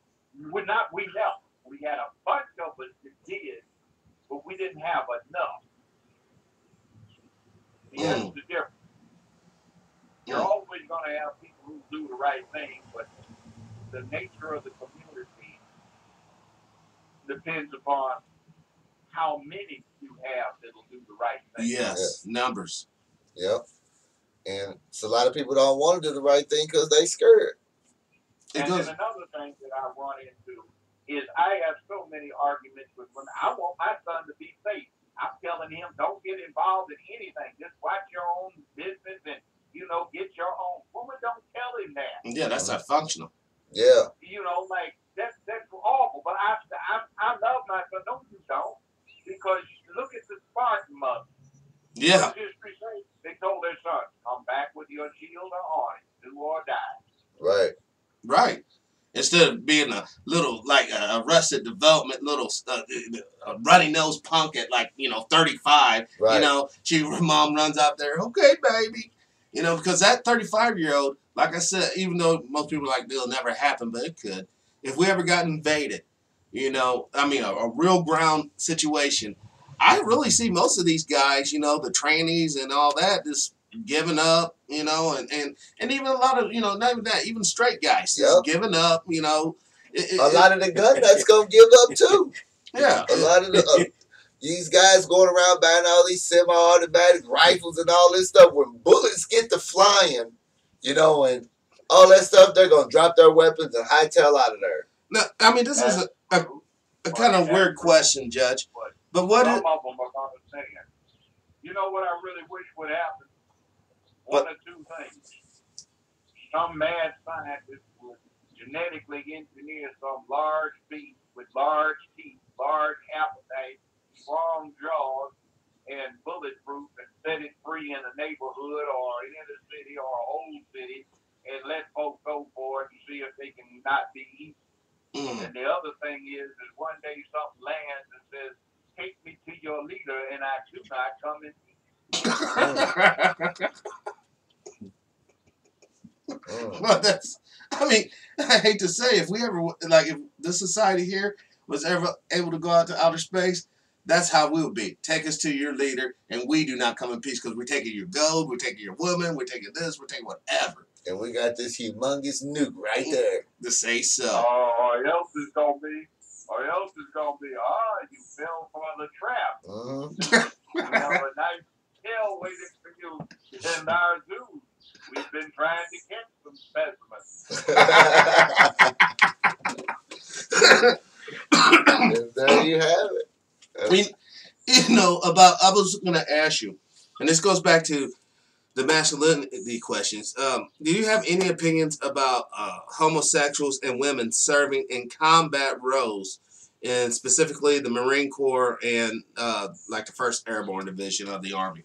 We never. We had a bunch of us that did, but we didn't have enough. See, that's the difference. You're always going to have people who do the right thing, but the nature of the community depends upon how many you have that'll do the right thing. Yes, numbers. Yep. And so a lot of people don't want to do the right thing because they scared. And then another thing that I run into is I have so many arguments with women. I want my son to be safe. I'm telling him, don't get involved in anything. Just watch your own business and, get your own. Woman, don't tell him that. Yeah, that's not functional. Yeah. That's awful. But I love my son. No, you don't. Because look at the Spartan mother. Yeah. History says they told their son, come back with your shield on it, do or die. Right. Right. Instead of being a little, like, arrested development, little runny nose punk at, 35, right. Her mom runs out there, okay, baby. Because that 35-year-old, like I said, even though most people are like, it'll never happen, but it could. If we ever got invaded, a real ground situation, I really see most of these guys, the trainees and all that, just giving up, and even a lot of, not even that, even straight guys just giving up, a lot of the gun nuts gonna give up too. Yeah. A lot of these guys going around buying all these semi-automatic rifles and all this stuff. When bullets get to flying, and all that stuff, they're gonna drop their weapons and hightail out of there. Now, this is a kind of weird question, Judge. But what some of them are going to say it. You know what I really wish would happen? One of two things. Some mad scientist would genetically engineer some large beast with large teeth, large appetite, strong jaws, and bulletproof, and set it free in a neighborhood or in a city or an old city, and let folks go for it and see if they can not be eaten. And the other thing is one day something lands and says, take me to your leader, and I do not come and Well, I hate to say, if we ever, if this society here was ever able to go out to outer space, that's how we'll be. Take us to your leader, and we do not come in peace because we're taking your gold, we're taking your woman, we're taking this, we're taking whatever. And we got this humongous nuke right there. To say so. Or else it's going to be, you fell for the trap. You have a nice tail waiting for you in our zoo. We've been trying to catch some specimens. And there you have it. I was going to ask you, and this goes back to the masculinity questions. Do you have any opinions about homosexuals and women serving in combat roles, and specifically the Marine Corps and the 1st Airborne Division of the Army?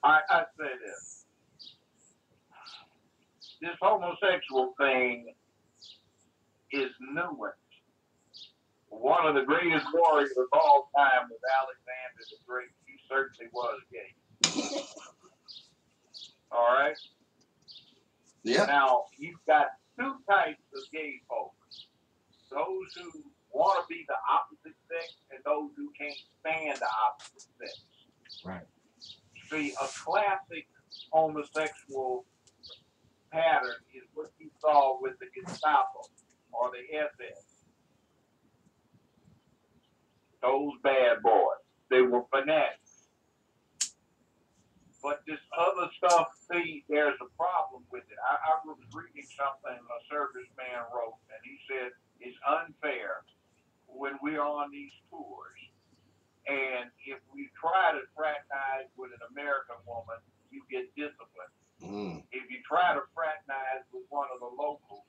I say this. This homosexual thing is nuanced. One of the greatest warriors of all time was Alexander the Great. He certainly was gay. All right? Yeah. Now, you've got two types of gay folks. Those who want to be the opposite sex and those who can't stand the opposite sex. Right. See, a classic homosexual pattern is what you saw with the Gestapo or the SS. Those bad boys. They were fanatics. But this other stuff, see, there's a problem with it. I was reading something a serviceman wrote, and he said it's unfair when we're on these tours. And if we try to fraternize with an American woman, you get disciplined. If you try to fraternize with one of the locals,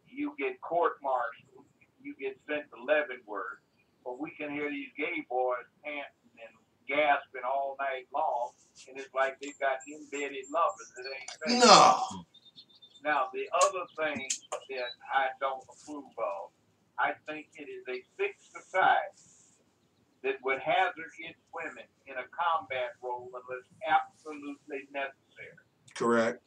you get court-martialed. You get sent to Leavenworth. But we can hear these gay boys panting and gasping all night long, and it's like they've got embedded lovers. It ain't fair. No. Now, the other thing that I don't approve of, I think it is a sick society that would hazard its women in a combat role unless absolutely necessary. Correct.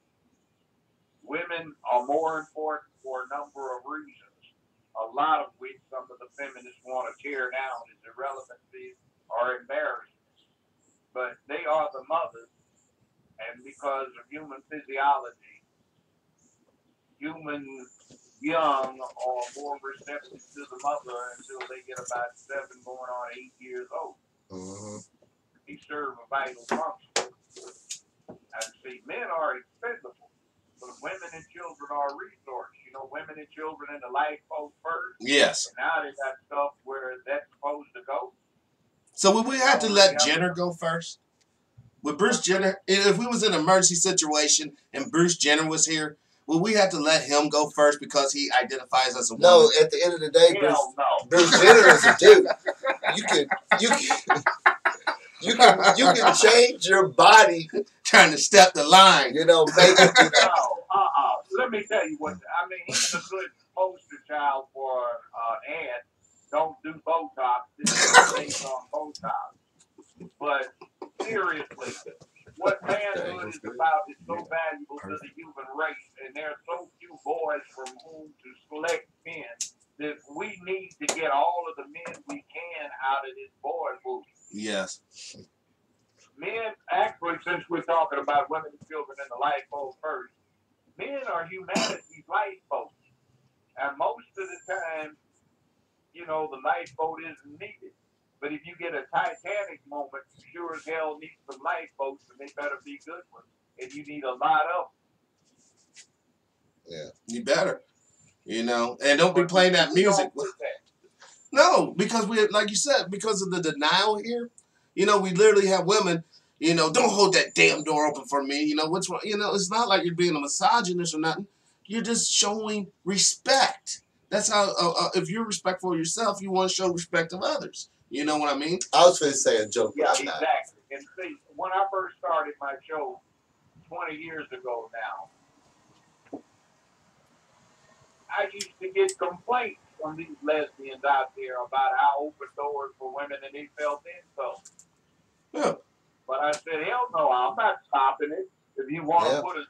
Women are more important for a number of reasons, a lot of which some of the feminists want to tear down as irrelevancies or embarrassments. But they are the mothers, and because of human physiology, human young are more receptive to the mother until they get about 7 going on 8 years old. Mm-hmm. They serve a vital function. And see, men are expendable, but women and children are a resource. You know, women and children in the lifeboat first. Yes. And now they got stuff where that's supposed to go. So would we have to let Jenner go first? Would Bruce Jenner, if we was in an emergency situation and Bruce Jenner was here, would we have to let him go first because he identifies as a woman? No, at the end of the day, Bruce Jenner is a dude. You can change your body. Trying to step the line. You know, make it. You know. Let me tell you what. I mean, he's a good poster child for ad. Don't do Botox. This is based on Botox. But seriously, what manhood is about is so valuable to the human race, and there are so few boys from whom to select men that we need to get all of the men we can out of this boy movie. Yes. Men, actually, since we're talking about women and children in the lifeboat first, men are humanity's lifeboats. And most of the time, you know, the lifeboat isn't needed. But if you get a Titanic moment, you sure as hell need some lifeboats, and they better be good ones. And you need a lot of them. Yeah. You better. You know, and don't be playing that music. No, because we, like you said, because of the denial here, you know, we literally have women, you know, don't hold that damn door open for me. You know, what's wrong? You know, it's not like you're being a misogynist or nothing. You're just showing respect. That's how, if you're respectful of yourself, you want to show respect of others. You know what I mean? I was going to say a joke, but I'm not. Exactly. And see, when I first started my show 20 years ago now, I used to get complaints from these lesbians out there about how open doors for women and they felt insulted. Yeah. But I said, hell no, I'm not stopping it. If you want to put a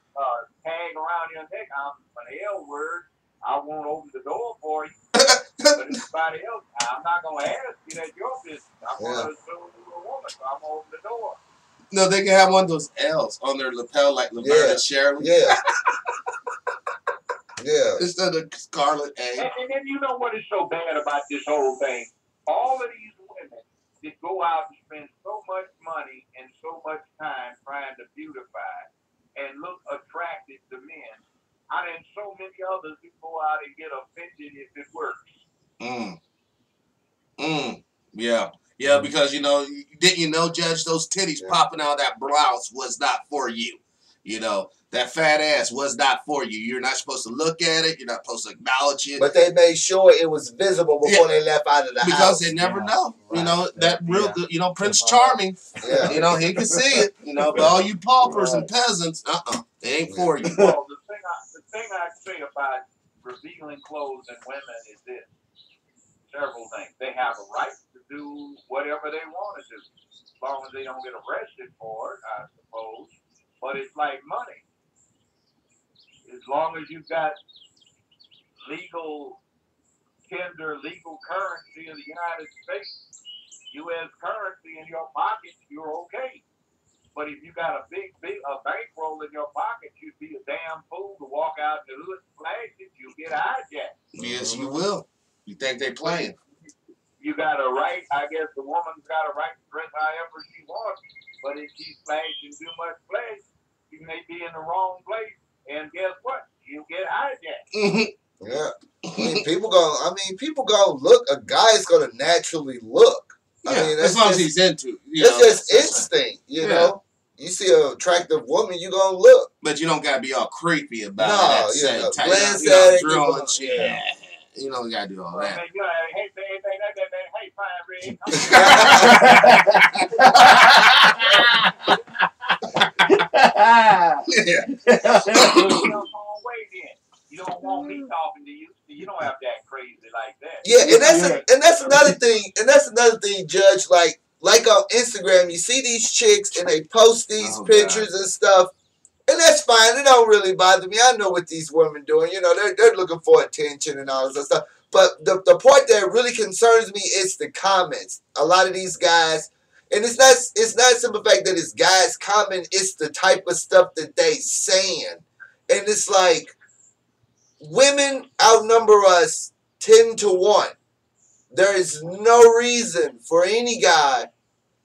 tag around your neck, I'm an L word. I won't open the door for you. But anybody else, I'm not going to ask you. That's your business. I'm going to assume you're a woman, so I'm going to open the door. No, they can have one of those L's on their lapel like Laverne and Shirley. Yeah. Yeah. Instead of Scarlet A. And then you know what is so bad about this whole thing? All of these women that go out and spend so much money and so much time trying to beautify and look attractive to men, and then so many others who go out and get offended if it works. Yeah. Yeah, because, you know, didn't you know, Judge, those titties popping out of that blouse was not for you. You know, that fat ass was not for you. You're not supposed to look at it. You're not supposed to acknowledge it. But they made sure it was visible before they left out of the house. Because they never know. Right. You know, that real, you know, Prince Charming, you know, he can see it. You know, but all you paupers and peasants, it ain't for you. Well, the thing I say about revealing clothes in women is this. Several things. They have a right to do whatever they want to do, as long as they don't get arrested for it, I suppose. But it's like money. As long as you've got legal tender, legal currency in the United States, U.S. currency in your pocket, you're okay. But if you got a bankroll in your pocket, you'd be a damn fool to walk out in the hood and flash it. You'll get hijacked. Yes, you will. You think they playing? You got a right, I guess the woman's got a right to dress however she wants, but if she's flashing too much flash, she may be in the wrong place, and guess what? You get hijacked. Yeah. People gonna look, a guy's gonna naturally look. Yeah, I mean, as long as he's into. It's just instinct, you know? You see an attractive woman, you gonna look. But you don't gotta be all creepy about it. No, glance at it. You don't gotta do all that. Hey, fine, want me talking to you. You don't have to act crazy like that. Yeah, and that's another thing. And that's another thing, Judge. Like on Instagram, you see these chicks and they post these pictures and stuff. And that's fine. It don't really bother me. I know what these women doing. You know, they're looking for attention and all this stuff. But the part that really concerns me is the comments. A lot of these guys, and it's not a simple fact that it's guys comment. It's the type of stuff that they saying, and it's like women outnumber us 10-1. There is no reason for any guy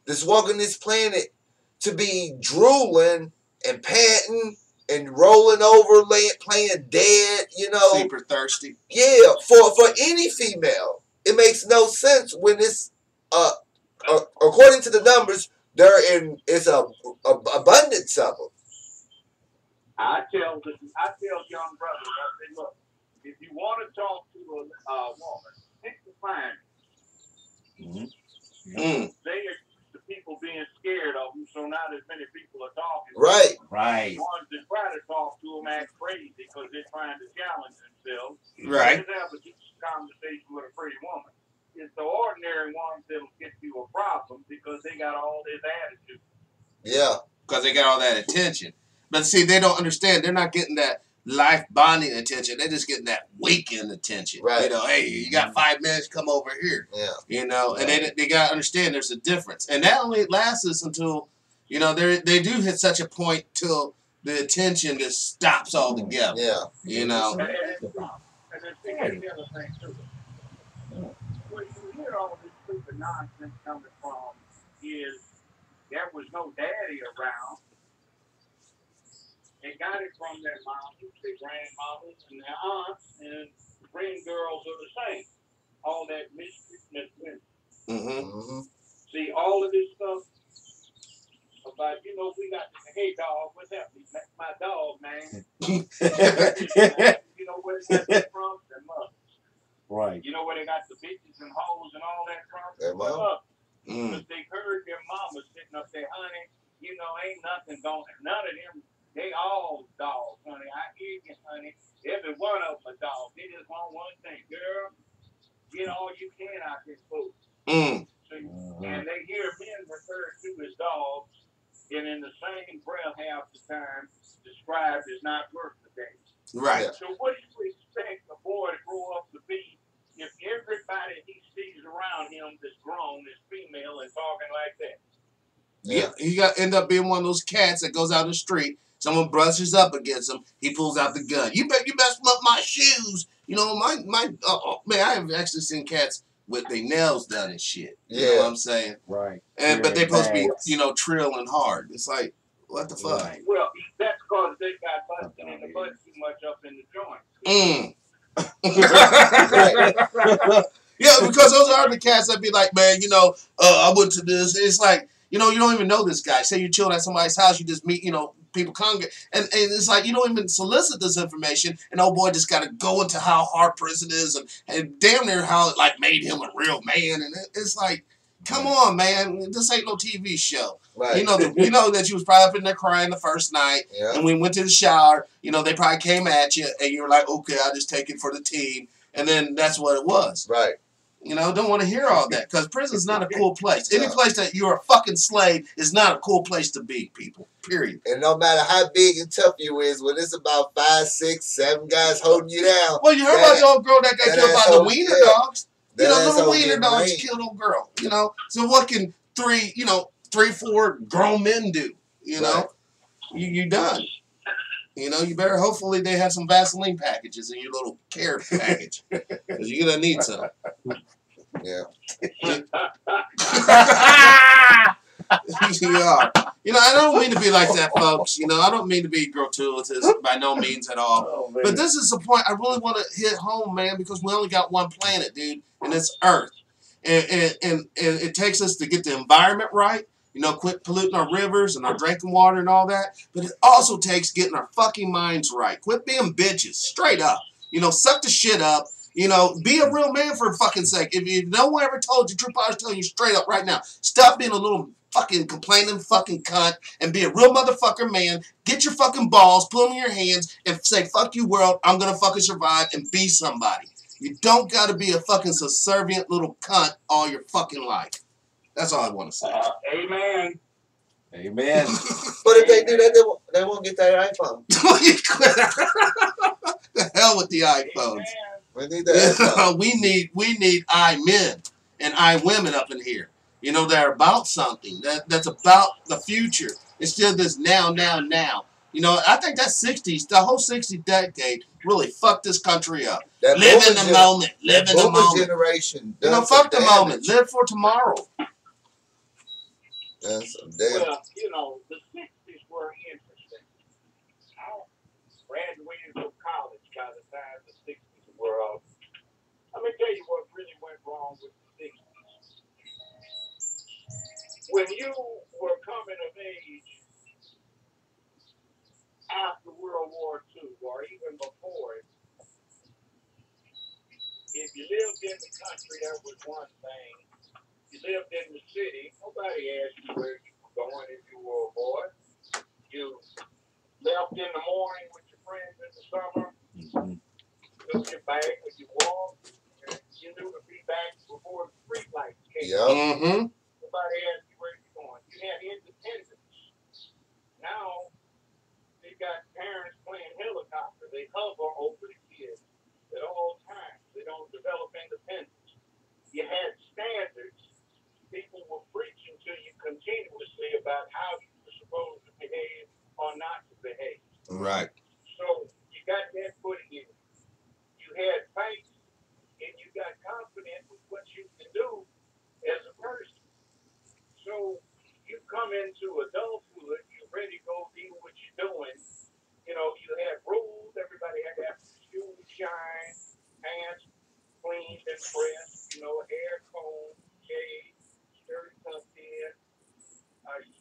that's walking this planet to be drooling and panting and rolling over, playing dead, you know. Super thirsty. Yeah, for any female. It makes no sense when it's, according to the numbers, it's a abundance of them. I tell young brothers, I say, look, if you want to talk to a woman, pick the fine. They are the people being scared of them, so not as many people are talking. Right. The ones that try to talk to them act crazy because they're trying to challenge themselves. Right. They have a conversation with a pretty woman. It's the ordinary ones that'll get you a problem because they got all this attitude. Yeah. Because they got all that attention. But see, they don't understand. They're not getting that life bonding attention. They're just getting that weekend attention. Right. You know, hey, you got 5 minutes, come over here. Yeah. You know, and they got to understand there's a difference. And that only lasts us until, you know, they do hit such a point till the attention just stops altogether. Yeah. You know. And then the other thing, too. Where you hear all this stupid nonsense coming from is there was no daddy around. They got it from their moms, their grandmothers, and their aunts, and green girls are the same. All that mistreatment women. See, all of this stuff about, you know, we got, hey, dog, what's that? My dog, man. You know where they got that from? Their mothers. Right. You know where they got the bitches and hoes and all that from? Their mom. Because they heard their mama sitting up there, honey, you know, ain't nothing going, none of them. They all dogs, honey. I hear you, honey. Every one of them a dog. They just want one thing, girl. Get all you can out this food. And they hear men referred to as dogs, and in the same breath, half the time, described as not worth the day. Right. So what do you expect a boy to grow up to be if everybody he sees around him that's grown is female and talking like that? Yeah, he got end up being one of those cats that goes out in the street. Someone brushes up against him. He pulls out the gun. You messed up my shoes. You know, man, I have actually seen cats with their nails done and shit. You know what I'm saying? Right. But they supposed to be, you know, trilling hard. It's like, what the fuck? Right. Well, that's because they got busted in the butt too much up in the joint. Yeah, because those are the cats that be like, man, you know, I went to this. It's like, you know, you don't even know this guy. Say you're chilling at somebody's house, you just meet, you know, people congregate. And it's like you don't even solicit this information, and old boy just got to go into how hard prison is and damn near how it like made him a real man. And it's like, come on, man, this ain't no TV show. Right. You know that you was probably up in there crying the first night, and we went to the shower. You know, they probably came at you, and you were like, okay, I'll just take it for the team. And then that's what it was. Right. You know, don't want to hear all that because prison's not a cool place. Any place that you're a fucking slave is not a cool place to be, people. Period. And no matter how big and tough you is, when it's about 5, 6, 7 guys holding you down. Well, you heard about the old girl that got killed by the wiener dogs. You know, little wiener dogs killed old girl. You know, so what can 3, 4 grown men do? You know, you done. You know, you better hopefully they have some Vaseline packages in your little care package because you're gonna need some. Yeah. You are. You know, I don't mean to be like that, folks. You know, I don't mean to be gratuitous by no means at all. But this is the point I really want to hit home, man, because we only got one planet, dude, and it's Earth. And it takes us to get the environment right. You know, quit polluting our rivers and our drinking water and all that. But it also takes getting our fucking minds right. Quit being bitches. Straight up. You know, suck the shit up. You know, be a real man for fucking sake. If no one ever told you, Truepower's telling you straight up right now, stop being a little fucking complaining fucking cunt and be a real motherfucker man. Get your fucking balls, put them in your hands, and say, fuck you, world, I'm gonna fucking survive and be somebody. You don't gotta be a fucking subservient little cunt all your fucking life. That's all I want to say. Amen. Amen. But if they do that, they won't get that iPhone. The hell with the iPhones. We need that. we need I men and I women up in here. You know, they're about something. That's about the future. Instead of this now. You know, I think that 60s, the whole 60s decade really fucked this country up. Live in the moment. Live in the moment. Generation. You know, fuck the moment. Live for tomorrow. That's some damn. Well, you know, the 60s were interesting. I graduated from college by the time the 60s were up. Let me tell you what really went wrong with the 60s. When you were coming of age after World War II, or even before it, if you lived in the country, that was one thing. You lived in the city, nobody asked you where you were going if you were a boy. You left in the morning with your friends in the summer, took your bag when you walked, and you knew to be back before the street lights came. Mm-hmm. Nobody asked you where you're going. You had independence. Now, they got parents playing helicopter. They hover over the kids at all times. They don't develop independence. You had standards. People were preaching to you continuously about how you were supposed to behave or not to behave. Right. So you got that put in. You had faith and you got confident with what you can do as a person. So you come into adulthood, you're ready to go do what you're doing. You know, you had rules. Everybody had to have shoes shine, pants cleaned and pressed, you know, hair combed, shaved, shirt tucked in.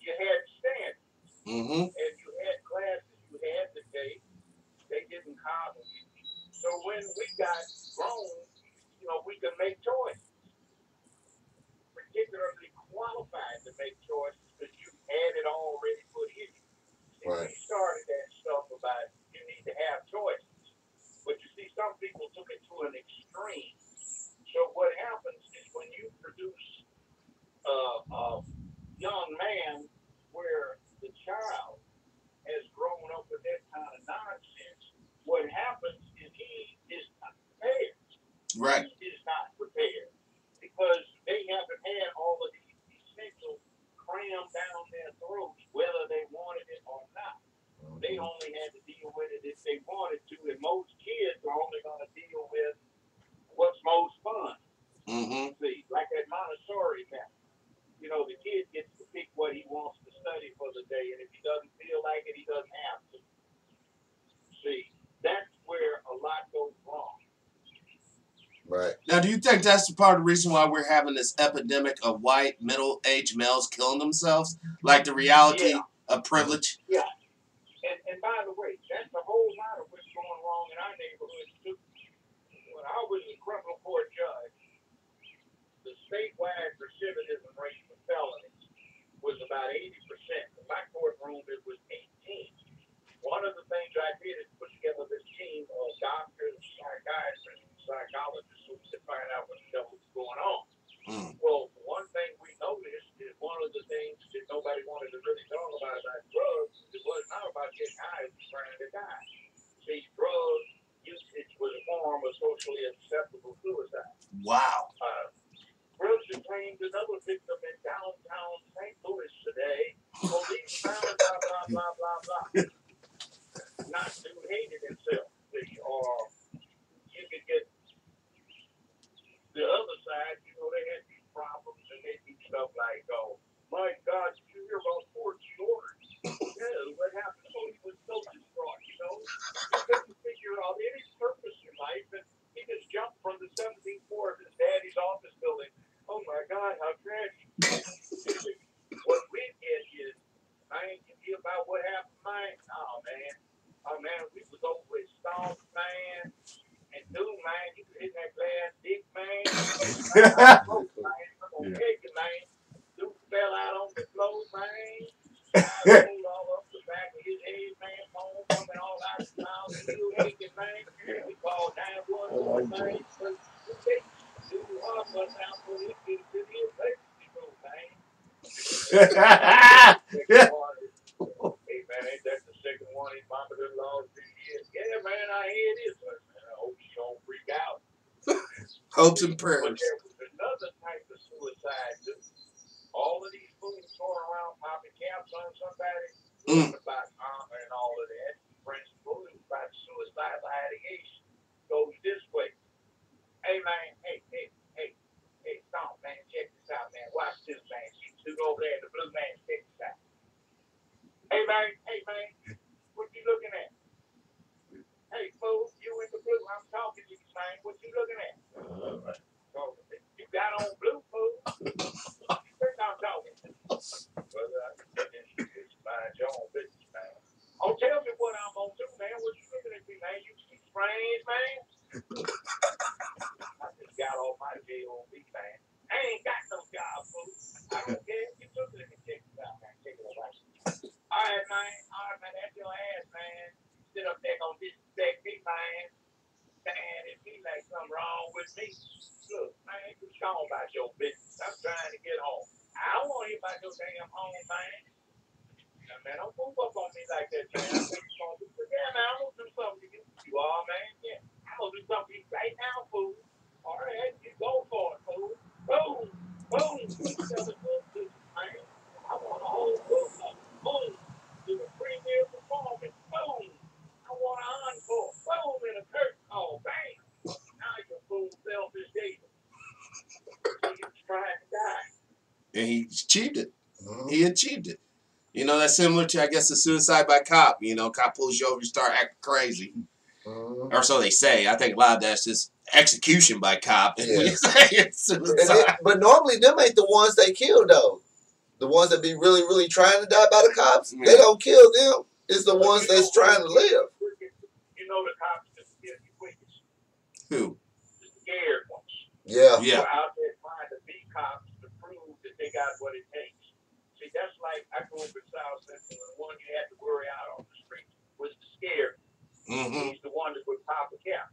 You had standards. Mm-hmm. And you had classes you had to take. They didn't coddle you. So when we got grown, you know, we could make choices. Particularly qualified to make choices because you had it already put in you. See, Right. we started that stuff about you need to have choices. But you see, some people took it to an extreme. So what happens is when you produce a young man where the child has grown up with that kind of nonsense, what happens is he is not prepared. Right. He is not prepared because they haven't had all of these essentials crammed down their throats, whether they wanted it or not. They only had to deal with it if they wanted to, and most kids are only going to deal with what's most fun. Mm-hmm. See, like that Montessori method. You know, the kid gets to pick what he wants to study for the day, and if he doesn't feel like it, he doesn't have to. See, that's where a lot goes wrong. Right. Now, do you think that's part of the reason why we're having this epidemic of white middle-aged males killing themselves? Like the reality of privilege? Yeah. And by the way, that's a whole lot of what's going wrong in our neighborhood, too. When I was a criminal court judge, the statewide recidivism rate for felonies was about 80%. In my courtroom, it was 18. One of the things I did is put together this team of doctors, psychiatrists, and psychologists so we could find out what the hell was going on. Well, one thing we noticed is one of the things that nobody wanted to really talk about drugs, it was not about getting high, it was trying to die. See, drug usage was a form of socially acceptable suicide. Wow. Brooks claimed another victim in downtown St. Louis today. Police found blah, blah, blah, blah, blah. Not to hated himself. Or you could get the other side, you know, they had these problems and they do stuff like, oh, my God, did you hear about Fort George? Yeah, what happened? Oh, he was so distraught, you know. He couldn't figure out any purpose in life, and he just jumped from the 17th floor of his daddy's office building. Oh, my God, how tragic. What we get is, man, you hear about what happened, man? Oh, man, we was over with Stomp, man. And dude, man, you hit that glass dick, man. Man, I'm gonna take it, man. Dude fell out on the floor. Hey man, ain't that the second one his mama done lost this year? Yeah, man, I hear this one, man. I hope she don't freak out. Hopes and But prayers. there was another type of suicide too. All of these fools going around popping caps on somebody, about armor and all of that. Principle is about suicide by ideation. Goes this way. Hey man, hey, Stone, man, check this out, man. Watch this, man. She stood over there, the blue man, check this out. Hey man, what you looking at? Hey, fool, you in the blue. I'm talking to you, man. What you looking at? You got on blue, fool. I'm talking. Well, mind your own business, man. Oh, tell me what I'm gonna do, man. What you looking at me, man? You see strange, man? I just got off my J.O.B., man. I ain't got no job, fool. I don't care. You took it and check it out, man. Check it out. All right, man. That's your ass, man. Sit up there gonna disrespect me, man. Man, it be like something wrong with me. Look, man, you talking about your business. I'm trying to get home. I don't want to hear about your damn home, man. Now, man, don't move up on me like that, man. I think you're gonna do something. Yeah, man, I'm gonna do something to you. You are, man. Yeah, I'm gonna do something to you right now, fool. All right, you go for it, fool. Boom, boom. Tell the good business, man. I want a whole boom, boom. Do a premiere performance, boom. I want an encore, boom, in a curtain call, bang. Now your fool selfish David. He's trying to die. And he achieved it. He achieved it. You know, that's similar to, I guess, the suicide by cop. You know, cop pulls you over, you start acting crazy. Or so they say. I think a lot of that's just execution by cop. Yeah. It's suicide. But normally them ain't the ones they kill, though. The ones that be really, really trying to die by the cops, they don't kill them. It's the ones that's trying to live. You know the cops just kill you quickest. Who? The scared ones. Yeah. Yeah. Who are out there trying to be cops to prove that they got what it takes. See, that's like I grew up in South Central, and the one you had to worry out on the street was the scared. He's the one that would pop a cap.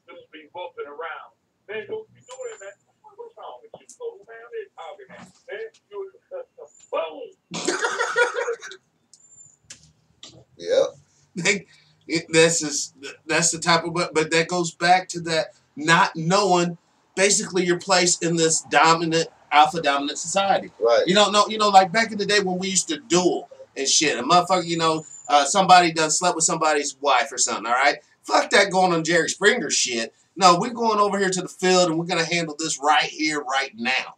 Dudes be whooping around. Man, don't be doing that. What's wrong with you, fool? Man, I'm just talking that. Man, boom. Yep. That's the type of, but that goes back to that not knowing basically your place in this alpha dominant society. Right. You don't know, like back in the day when we used to duel and shit. A motherfucker, somebody done slept with somebody's wife or something, all right? Fuck that going on Jerry Springer shit. No, we're going over here to the field and we're going to handle this right here, right now.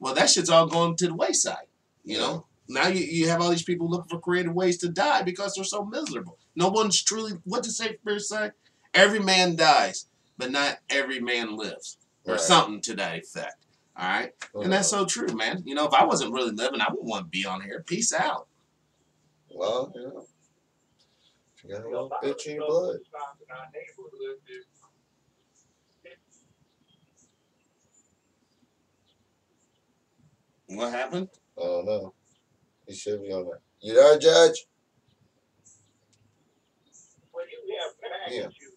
Well, that shit's all going to the wayside, you know? Now you have all these people looking for creative ways to die because they're so miserable. No one's truly, what does Shakespeare say? Every man dies, but not every man lives. Or something to that effect. All right? And that's so true, man. If I wasn't really living, I wouldn't want to be on here. Peace out. Well, you got a little bitch in your blood. What happened? I don't know. He should be on there. You there, Judge? When you have back at you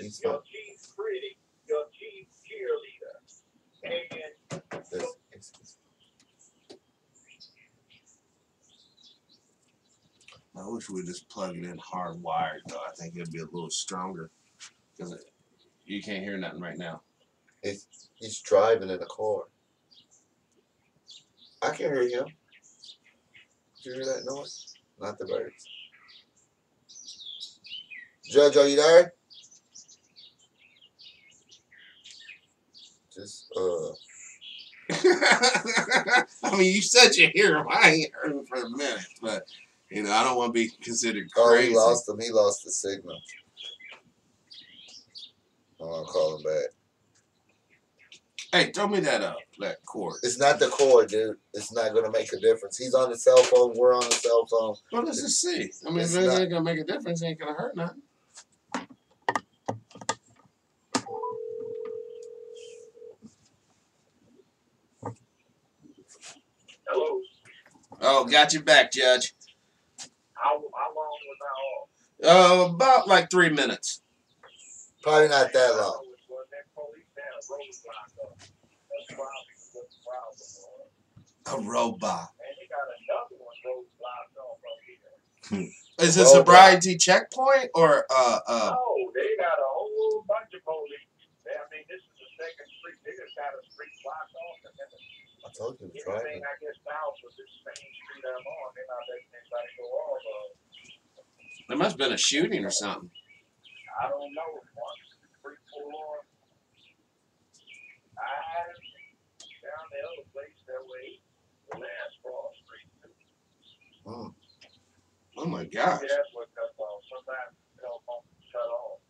is your chief critic, your chief cheerleader, and I wish we just plug it in hardwired, though. I think it'd be a little stronger. Because you can't hear nothing right now. He's driving in a car. I can hear him. Did you hear that noise? Not the birds. Judge, are you there? Just, I mean, you said you hear him. I ain't heard him for a minute. But, I don't want to be considered crazy. Oh, he lost him. He lost the signal. I'll call him back. Hey, throw me that cord. It's not the cord, dude. It's not going to make a difference. He's on the cell phone. We're on the cell phone. Well, let's just see. I mean, if it ain't going to make a difference, it ain't going to hurt nothing. hello. Oh, got you back, Judge. How long was I off? About like 3 minutes. Probably not that long. A robot. And they got another one roadblocked off over here. Is it sobriety checkpoint or No, they got a whole bunch of police. I mean, this is the second street. They just got a street blocked off, and then I told you to try everything I guess south of this main street I'm on, they're not letting anybody go all there must have been a shooting or something. I don't know. 1, 2, 3, 4. I down the other place that way, the last cross street. Oh. Oh my gosh. Yeah, that's what cut off. Sometimes the telephone cut off.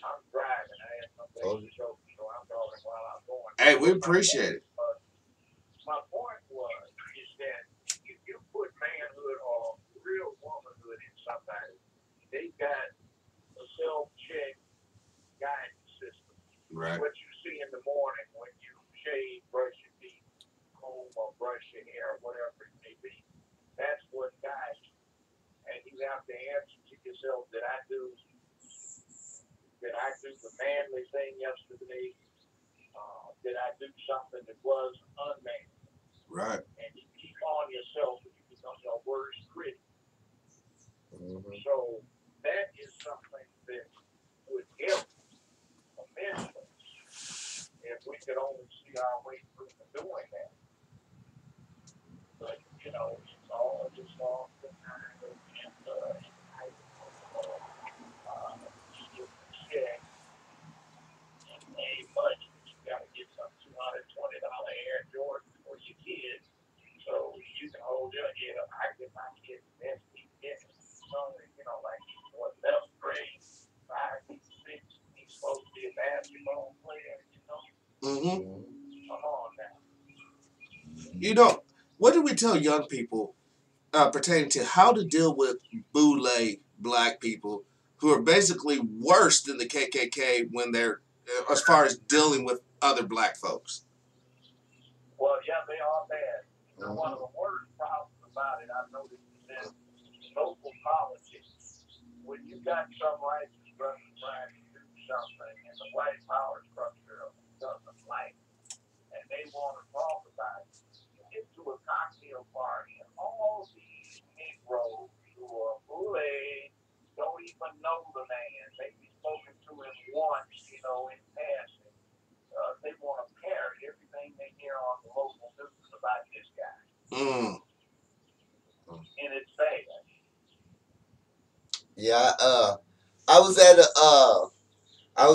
I'm driving. I had something to show me, so I'm talking while I'm going. Hey, we appreciate it. My point was is that if you put manhood or real womanhood in somebody, they got a self-check guidance system. Right. What you see in the morning when you shave, brush your teeth, comb or brush your hair, or whatever it may be, that's what guides you. And you have to answer to yourself, did I do the manly thing yesterday? Did I do something that was unmanly? Right. And you keep on yourself and you become your worst critic. Mm-hmm. So that is something that would help immensely if we could only see our way through to doing that. But, you know, it's all just off the time and check. Ain't much, but you got to get some $220 Air Jordan for your kids, so you can hold your head up. I get my kids best weekend. So, you know, like what 11th grade, 5, 6, he's supposed to be a basketball player, you know. Mm-hmm. Come on now. You know, what do we tell young people pertaining to how to deal with boule black people who are basically worse than the KKK when they're as far as dealing with other black folks? Well, yeah, they are bad. You know, one of the worst problems about it, I've noticed, is that local politics. When you got some righteous brother trying to do something and the white power structure doesn't like it, and they want to talk about it, you get to a cocktail party and all these Negroes who are boule don't even know the man. Maybe spoken to him once, you know, in passing. They want to parrot everything they hear on the local news about this guy. And it's bad. Yeah, I was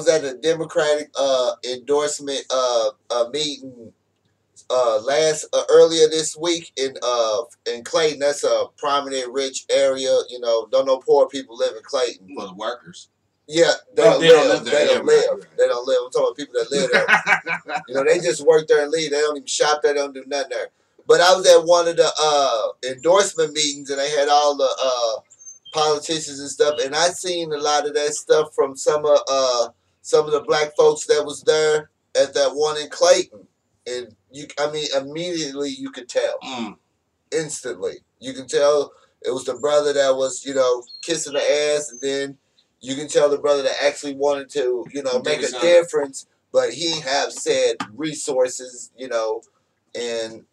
at a Democratic endorsement meeting earlier this week in Clayton. That's a prominent rich area. You know, don't know poor people live in Clayton. Well, the workers. Yeah, they don't live there. They don't live. They don't live. I'm talking about people that live there. You know, they just work there and leave. They don't even shop there. They don't do nothing there. But I was at one of the endorsement meetings, and they had all the politicians and stuff, and I seen a lot of that stuff from some of the black folks that was there at that one in Clayton, and immediately you could tell, instantly you can tell it was the brother that was, you know, kissing the ass, and then you can tell the brother that actually wanted to, you know, make a difference, but he have said resources, you know, and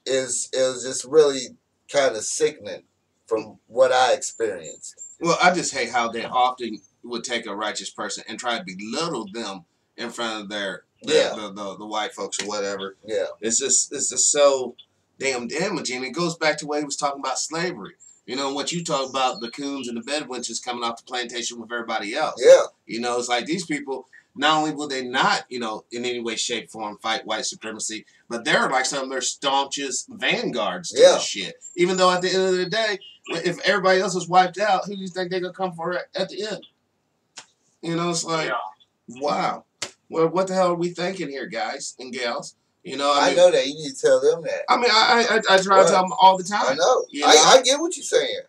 it was just really kind of sickening from what I experienced. Well, I just hate how they often would take a righteous person and try to belittle them in front of the white folks or whatever. Yeah. It's just so damn damaging. It goes back to what he was talking about slavery. You know, what you talk about, the coons and the bedwenches coming off the plantation with everybody else. Yeah. You know, it's like these people, not only will they not, you know, in any way, shape, form fight white supremacy, but they're like some of their staunchest vanguards to this shit. Even though at the end of the day, if everybody else is wiped out, who do you think they're going to come for at the end? You know, it's like, wow. Well, what the hell are we thinking here, guys and gals? You know, I know that. You need to tell them that. I mean, I try to tell them all the time. I know. You know? I get what you're saying.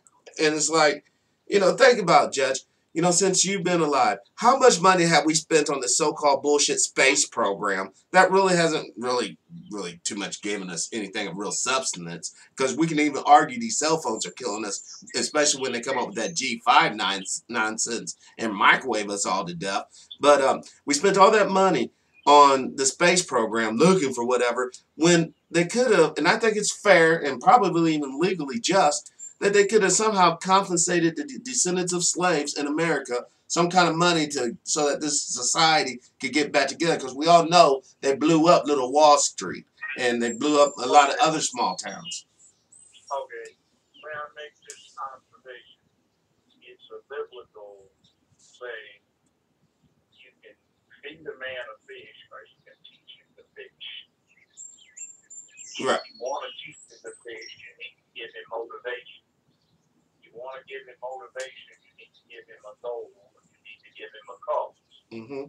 And it's like, you know, think about it, Judge. you know, since you've been alive, how much money have we spent on the so-called bullshit space program that really hasn't really too much given us anything of real substance? Because we can even argue these cell phones are killing us, especially when they come up with that G5 nonsense and microwave us all to death. But we spent all that money on the space program looking for whatever when they could have, and I think it's fair and probably even legally just, that they could have somehow compensated the descendants of slaves in America some kind of money to so that this society could get back together. Because we all know they blew up Little Wall Street and they blew up a lot of other small towns. Okay, may I make this observation? It's a biblical saying. You can feed a man a fish, or you can teach him to fish. Right. You want to teach him to fish, you need to give him motivation. You want to give him motivation, you need to give him a goal. You need to give him a cause. Mm-hmm.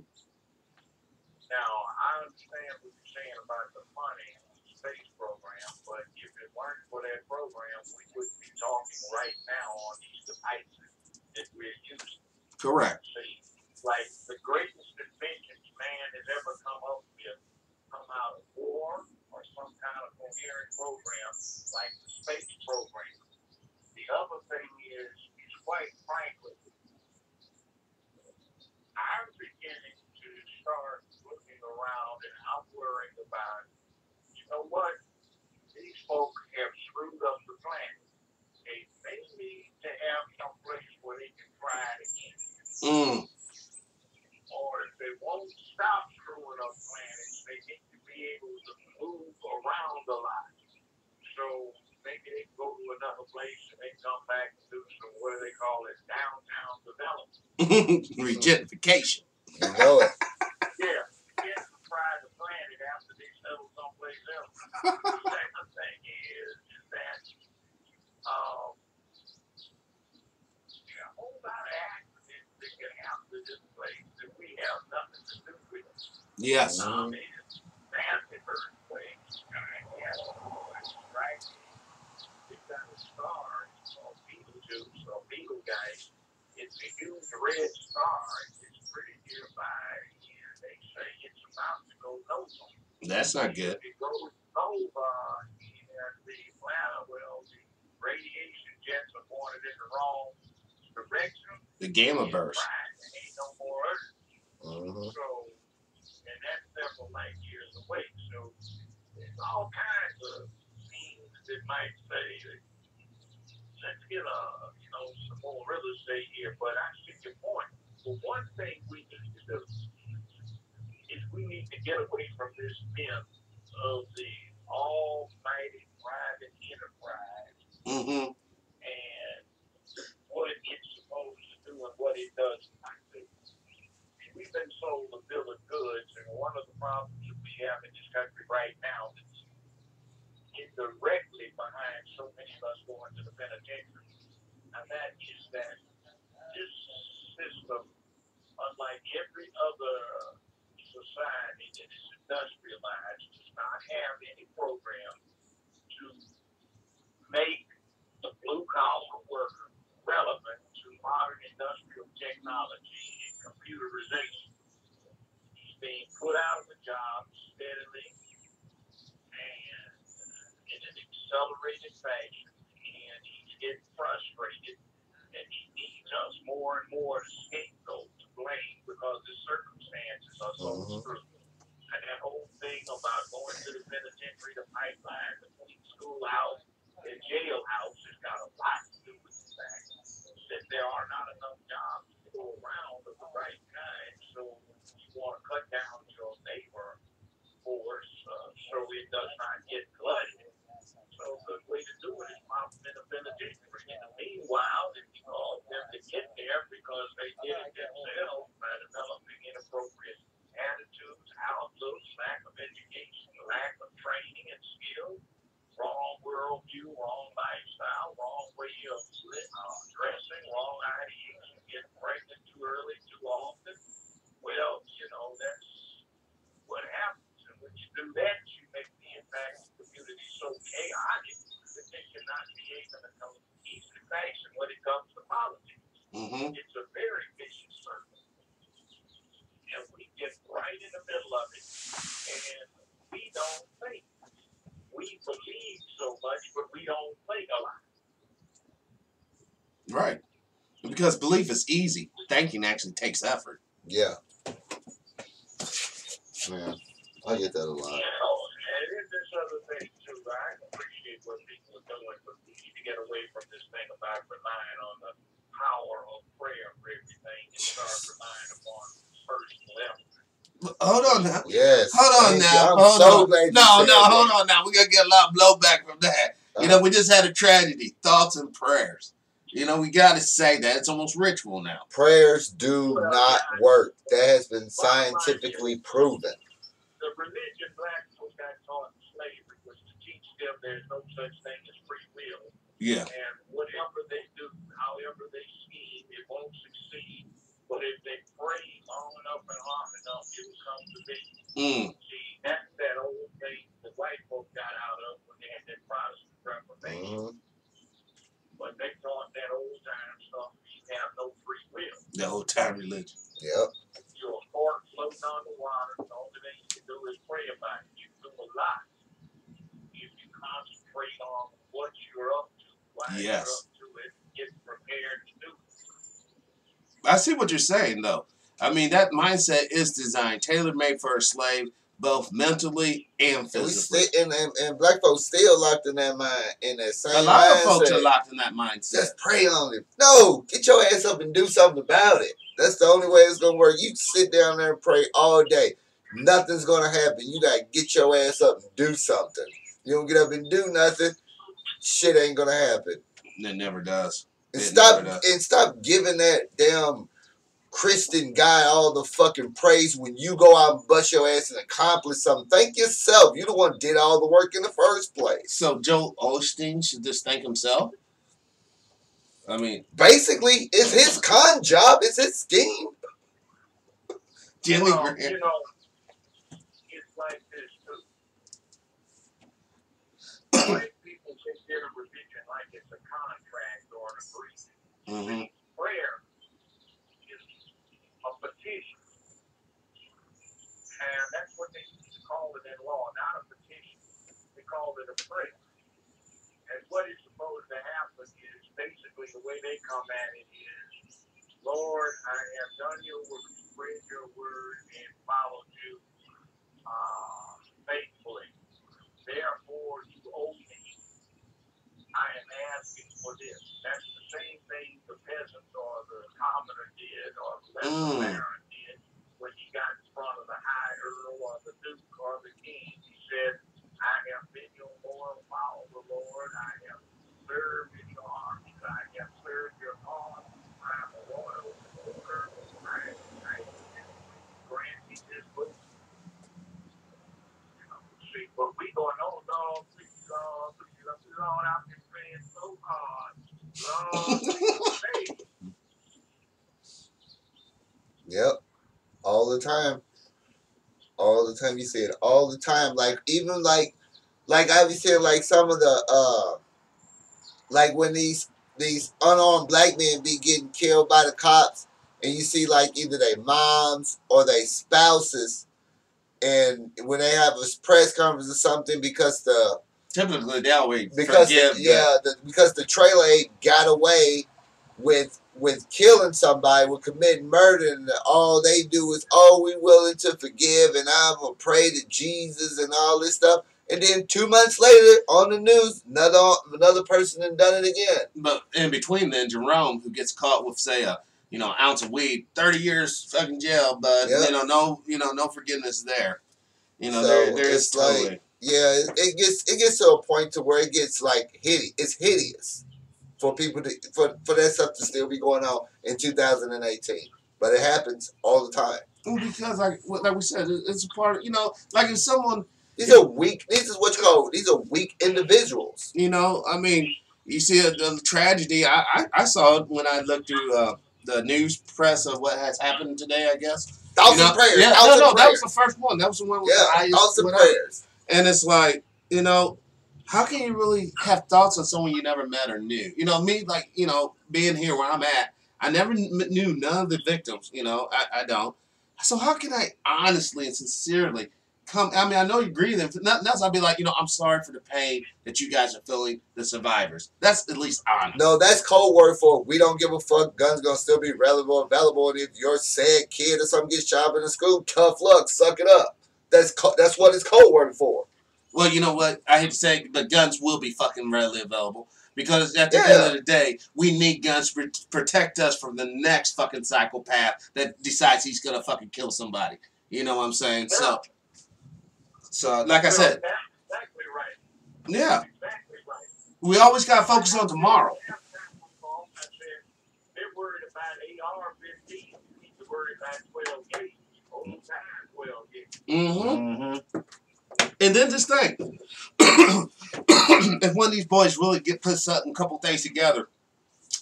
Now, I understand what you're saying about the money and the space program, but if it weren't for that program, we wouldn't be talking right now on these devices that we're using. Correct. See, like the greatest inventions man has ever come up with come out of war or some kind of coherent program like the space program. The other thing is quite frankly, I'm beginning to start looking around and I'm worrying about, you know what, these folks have screwed up the planet. They need to have some place where they can try it again. Or if they won't stop screwing up planets, they need to be able to move around a lot. So maybe they can go to another place and they come back and do some, what do they call it, downtown development. Regentification. You know it. Yeah, gentrify the planet after they settle someplace else. The second thing is that a whole lot of accidents that can happen to this place that we have nothing to do with. Yes. Massive earthquakes, right? They've got a star called Betelgeuse or Beetle Guys. It's a huge red star. It's pretty nearby, and they say it's about to go nova. That's not good. It goes nova, and the radiation jets are pointed in the wrong direction. The gamma burst. Right, there ain't no more Earth. Mm-hmm. So, and that's several light years away. So, there's all kinds of things that might say that let's get some more real estate here. But I see your point. But one thing we need to do is we need to get away from this myth of the almighty private enterprise and what it's supposed to do and what it does not do. We've been sold a bill of goods, and one of the problems that we have in this country right now that's indirectly behind so many of us going to the penitentiary, and that is that this system, unlike every other society that is industrialized, does not have any program to make the blue-collar worker relevant to modern industrial technology and computerization. He's being put out of a job steadily and in an accelerated fashion, and he's getting frustrated, and he needs us more and more to scapegoat to blame because his circumstances are so screwed. And that whole thing about going to the penitentiary, the pipeline between schoolhouse and jailhouse has got a lot to do with the fact that there are not enough jobs to go around of the right kind. So you want to cut down your labor force so it does not get glutted. So a good way to do it is pop them in a penitentiary. In the meanwhile, if you cause them to get there because they did it themselves by developing inappropriate attitudes, outlooks, lack of education, lack of training and skill, wrong worldview, wrong lifestyle, wrong way of dressing, wrong ideation, getting pregnant too early, too often. Well, that's what happens. And when you do that, you make the impact of the community so chaotic that they cannot be able to come easily fashion when it comes to politics. It's a very big And we don't think. We believe so much, but we don't think a lot. Right. Because belief is easy. Thinking actually takes effort. Yeah. Yeah. I get that a lot. And there's this other thing, too. I appreciate what people are doing, but we need to get away from this thing about relying on the power of prayer for everything and start relying upon personal effort. Hold on now. Yes. Hold on now. I'm Hold so on. glad you No, said no, that. hold on now. We're going to get a lot of blowback from that. You know, we just had a tragedy. Thoughts and prayers. You know, we got to say that. It's almost ritual now. Prayers do not work. That has been scientifically proven. The religion black folks got taught in slavery was to teach them there's no such thing as free will. Yeah. And whatever they do, however they scheme, it won't succeed. But if they pray long enough and hard enough, it will come to be. See, that's that old thing the white folks got out of when they had that Protestant Reformation. But they taught that old time stuff. You have no free will. The old time religion. Yep. You're a cork floating on the water. The only thing you can do is pray about it. You can do a lot if you concentrate on what you're up to, why you're up to it, get prepared to do it. I see what you're saying, though. I mean, that mindset is designed, tailor-made for a slave, both mentally and physically. And black folks still locked in that mind, in that same mindset. A lot of folks are locked in that mindset. Just pray on it. No, get your ass up and do something about it. That's the only way it's going to work. You sit down there and pray all day. Nothing's going to happen. You got to get your ass up and do something. You don't get up and do nothing, shit ain't going to happen. It never does. And stop giving that damn Christian guy all the fucking praise when you go out and bust your ass and accomplish something. Thank yourself. You the one who did all the work in the first place. So Joel Osteen should just thank himself? I mean, basically, it's his con job. It's his scheme. Jimmy, well, you know, it's like this too. White people consider religion like it's a contract or an agreement. Prayer is a petition, and that's what they used to call it in law, not a petition. They called it a prayer. And what is supposed to happen is basically the way they come at it is, Lord, I have done your work, spread your word, and followed you faithfully. Therefore, you owe me. I am asking for this. That's the same thing the peasant or the commoner did or the lesser baron did when he got in front of the high earl or the duke or the king. He said, I have been your loyal follower, Lord. I have served in your armies. I have served your cause. I am a loyal soldier. I grant me this book. See, but we going, oh, no, please, Lord, I've been praying so hard. Lord, please, Yep. All the time. All the time. You say it all the time. Like, even like I be saying, like some of the, like when these unarmed black men be getting killed by the cops, and you see like either their moms or their spouses, and when they have a press conference or something because typically they always because forgive because the trailer got away with killing somebody, with committing murder, and all they do is, oh, we willing to forgive, and I'm gonna pray to Jesus and all this stuff. And then 2 months later, on the news, another person had done it again. But in between then, Jerome, who gets caught with, say, a ounce of weed, 30 years fucking jail, but no forgiveness there. So there is totally. Like, yeah, it gets to a point to where it gets like hideous. It's hideous for people for that stuff to still be going on in 2018. But it happens all the time. Because like we said, it's a part of, like if someone. These are weak. These are weak individuals. I mean, you see the tragedy. I saw it when I looked through the news press of what has happened today, I guess. Thousand prayers. Yeah, no, that was the first one. That was the one with the highest. Thousand prayers. And it's like, how can you really have thoughts on someone you never met or knew? Me, like, being here where I'm at, I never knew none of the victims. I don't. So how can I honestly and sincerely come. I mean, I know you grieve them. Nothing else. I'd be like, I'm sorry for the pain that you guys are feeling, the survivors. That's at least honest. No, that's code word for we don't give a fuck. Guns gonna still be available. And if your sad kid or something gets shot up in the school, tough luck, suck it up. That's what it's code word for. Well, you know what? I hate to say, but guns will be fucking readily available. Because at the end of the day, we need guns to protect us from the next fucking psychopath that decides he's going to fucking kill somebody. You know what I'm saying? Yeah. So like I said. That's exactly right. Yeah. Exactly right. We always got to focus on tomorrow. They're worried about AR-15. You need to worry about 12 gauge. Old time 12 gauge. Mm-hmm. And then just think, if one of these boys really put a couple things together,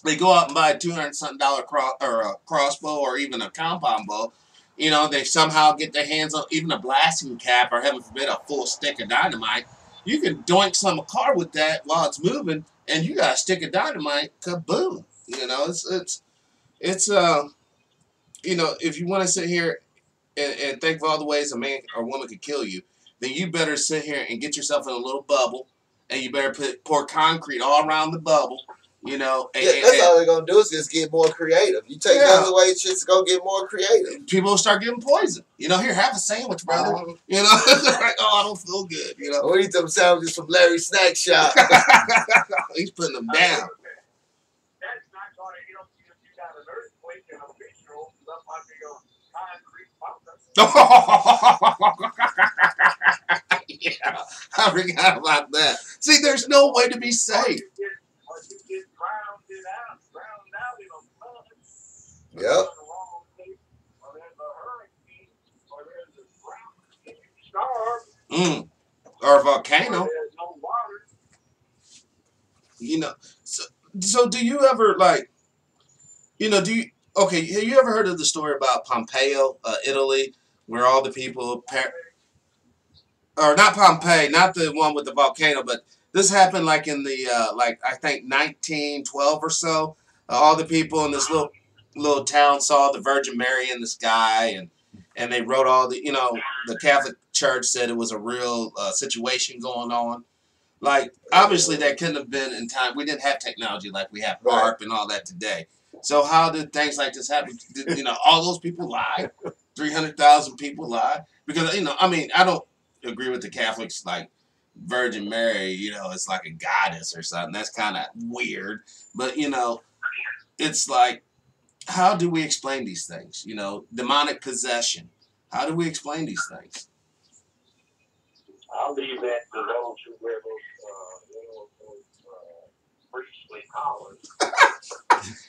they go out and buy a $200-something crossbow or even a compound bow. They somehow get their hands on even a blasting cap or, heaven forbid, a full stick of dynamite. You can doink some car with that while it's moving, and you got a stick of dynamite. Kaboom! It's if you want to sit here and think of all the ways a man or woman could kill you, then you better sit here and get yourself in a little bubble, and you better pour concrete all around the bubble, that's all they're going to do is just get more creative. You take guns away, shit's going to get more creative. People will start getting poisoned. Here, have a sandwich, brother. Like, I don't feel good, We eat them sandwiches from Larry's Snack Shop. He's putting them down. That's not going to help you if you got an earthquake and a picture opens up under your concrete bunker. Yeah, I forgot about that. See, there's no way to be safe. Or you get drowned out in a flood. Yep. Or there's a hurricane. Or there's a drought. And you starve. Or a volcano. Or there's no water. So do you ever have you ever heard of the story about Pompeo, Italy, where all the people or not Pompeii, not the one with the volcano, but this happened like in the I think 1912 or so. All the people in this little town saw the Virgin Mary in the sky, and they wrote all the the Catholic Church said it was a real situation going on. Like, obviously that couldn't have been in time. We didn't have technology like we have HAARP and all that today. So how did things like this happen? Did, all those people lie? 300,000 people lie? Because I don't agree with the Catholics, like Virgin Mary, it's like a goddess or something. That's kind of weird. But, it's like, how do we explain these things? Demonic possession. How do we explain these things? I'll leave that to those who wear those priestly collars.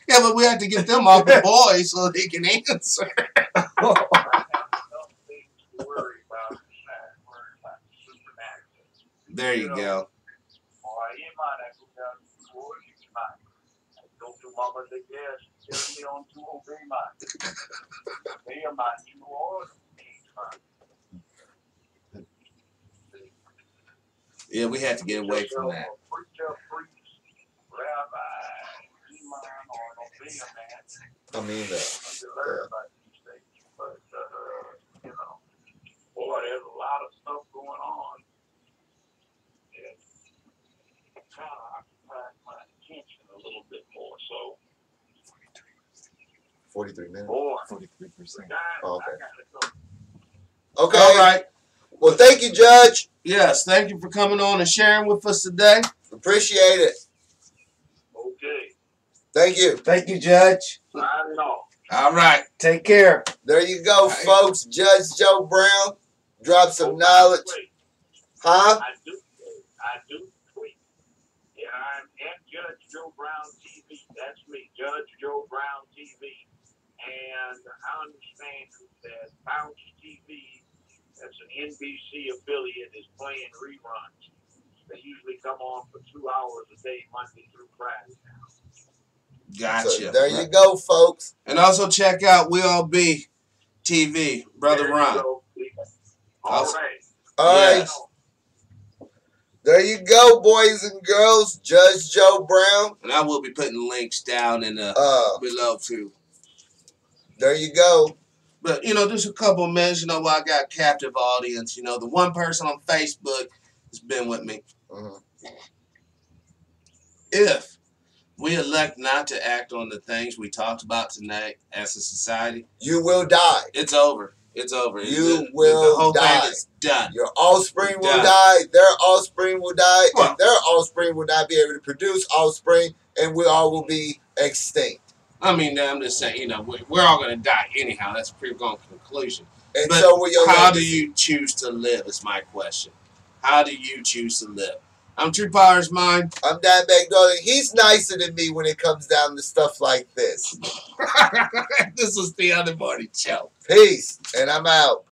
Yeah, but we have to get them off the boys so they can answer. There you go. Yeah, we had to get away from that. I mean boy, there's a lot of stuff going on. It kind of occupies my attention a little bit more. So 43 minutes. 43%. Oh, okay. Okay. All right. Well, thank you, Judge. Yes, thank you for coming on and sharing with us today. Appreciate it. Okay. Thank you. Thank you, Judge. All right. Take care. There you go, folks. Judge Joe Brown. Drop some knowledge. Huh? I do tweet. Yeah, I'm at Judge Joe Brown TV. That's me, Judge Joe Brown TV. And I understand that Bounce TV, that's an NBC affiliate, is playing reruns. They usually come on for 2 hours a day, Monday through Friday. Gotcha. So there you go, folks. And also check out We'll Be TV, Brother Ron. All right. All right. There you go, boys and girls. Judge Joe Brown. And I will be putting links down in below too. There you go. But, just a couple of minutes, while I got a captive audience, the one person on Facebook has been with me. Mm-hmm. If we elect not to act on the things we talked about tonight as a society, you will die. It's over. It's over. You will the whole die. thing is done. Your offspring will die. Their offspring will die. Well, and their offspring will not be able to produce offspring, and we all will be extinct. I mean, I'm just saying, we're all going to die anyhow. That's a foregone conclusion. And but so will your how legacy. do you choose to live is my question. How do you choose to live? I'm Truepowerismine. I'm Dimebag Darling. He's nicer than me when it comes down to stuff like this. This was the Other Morning Show. Peace, and I'm out.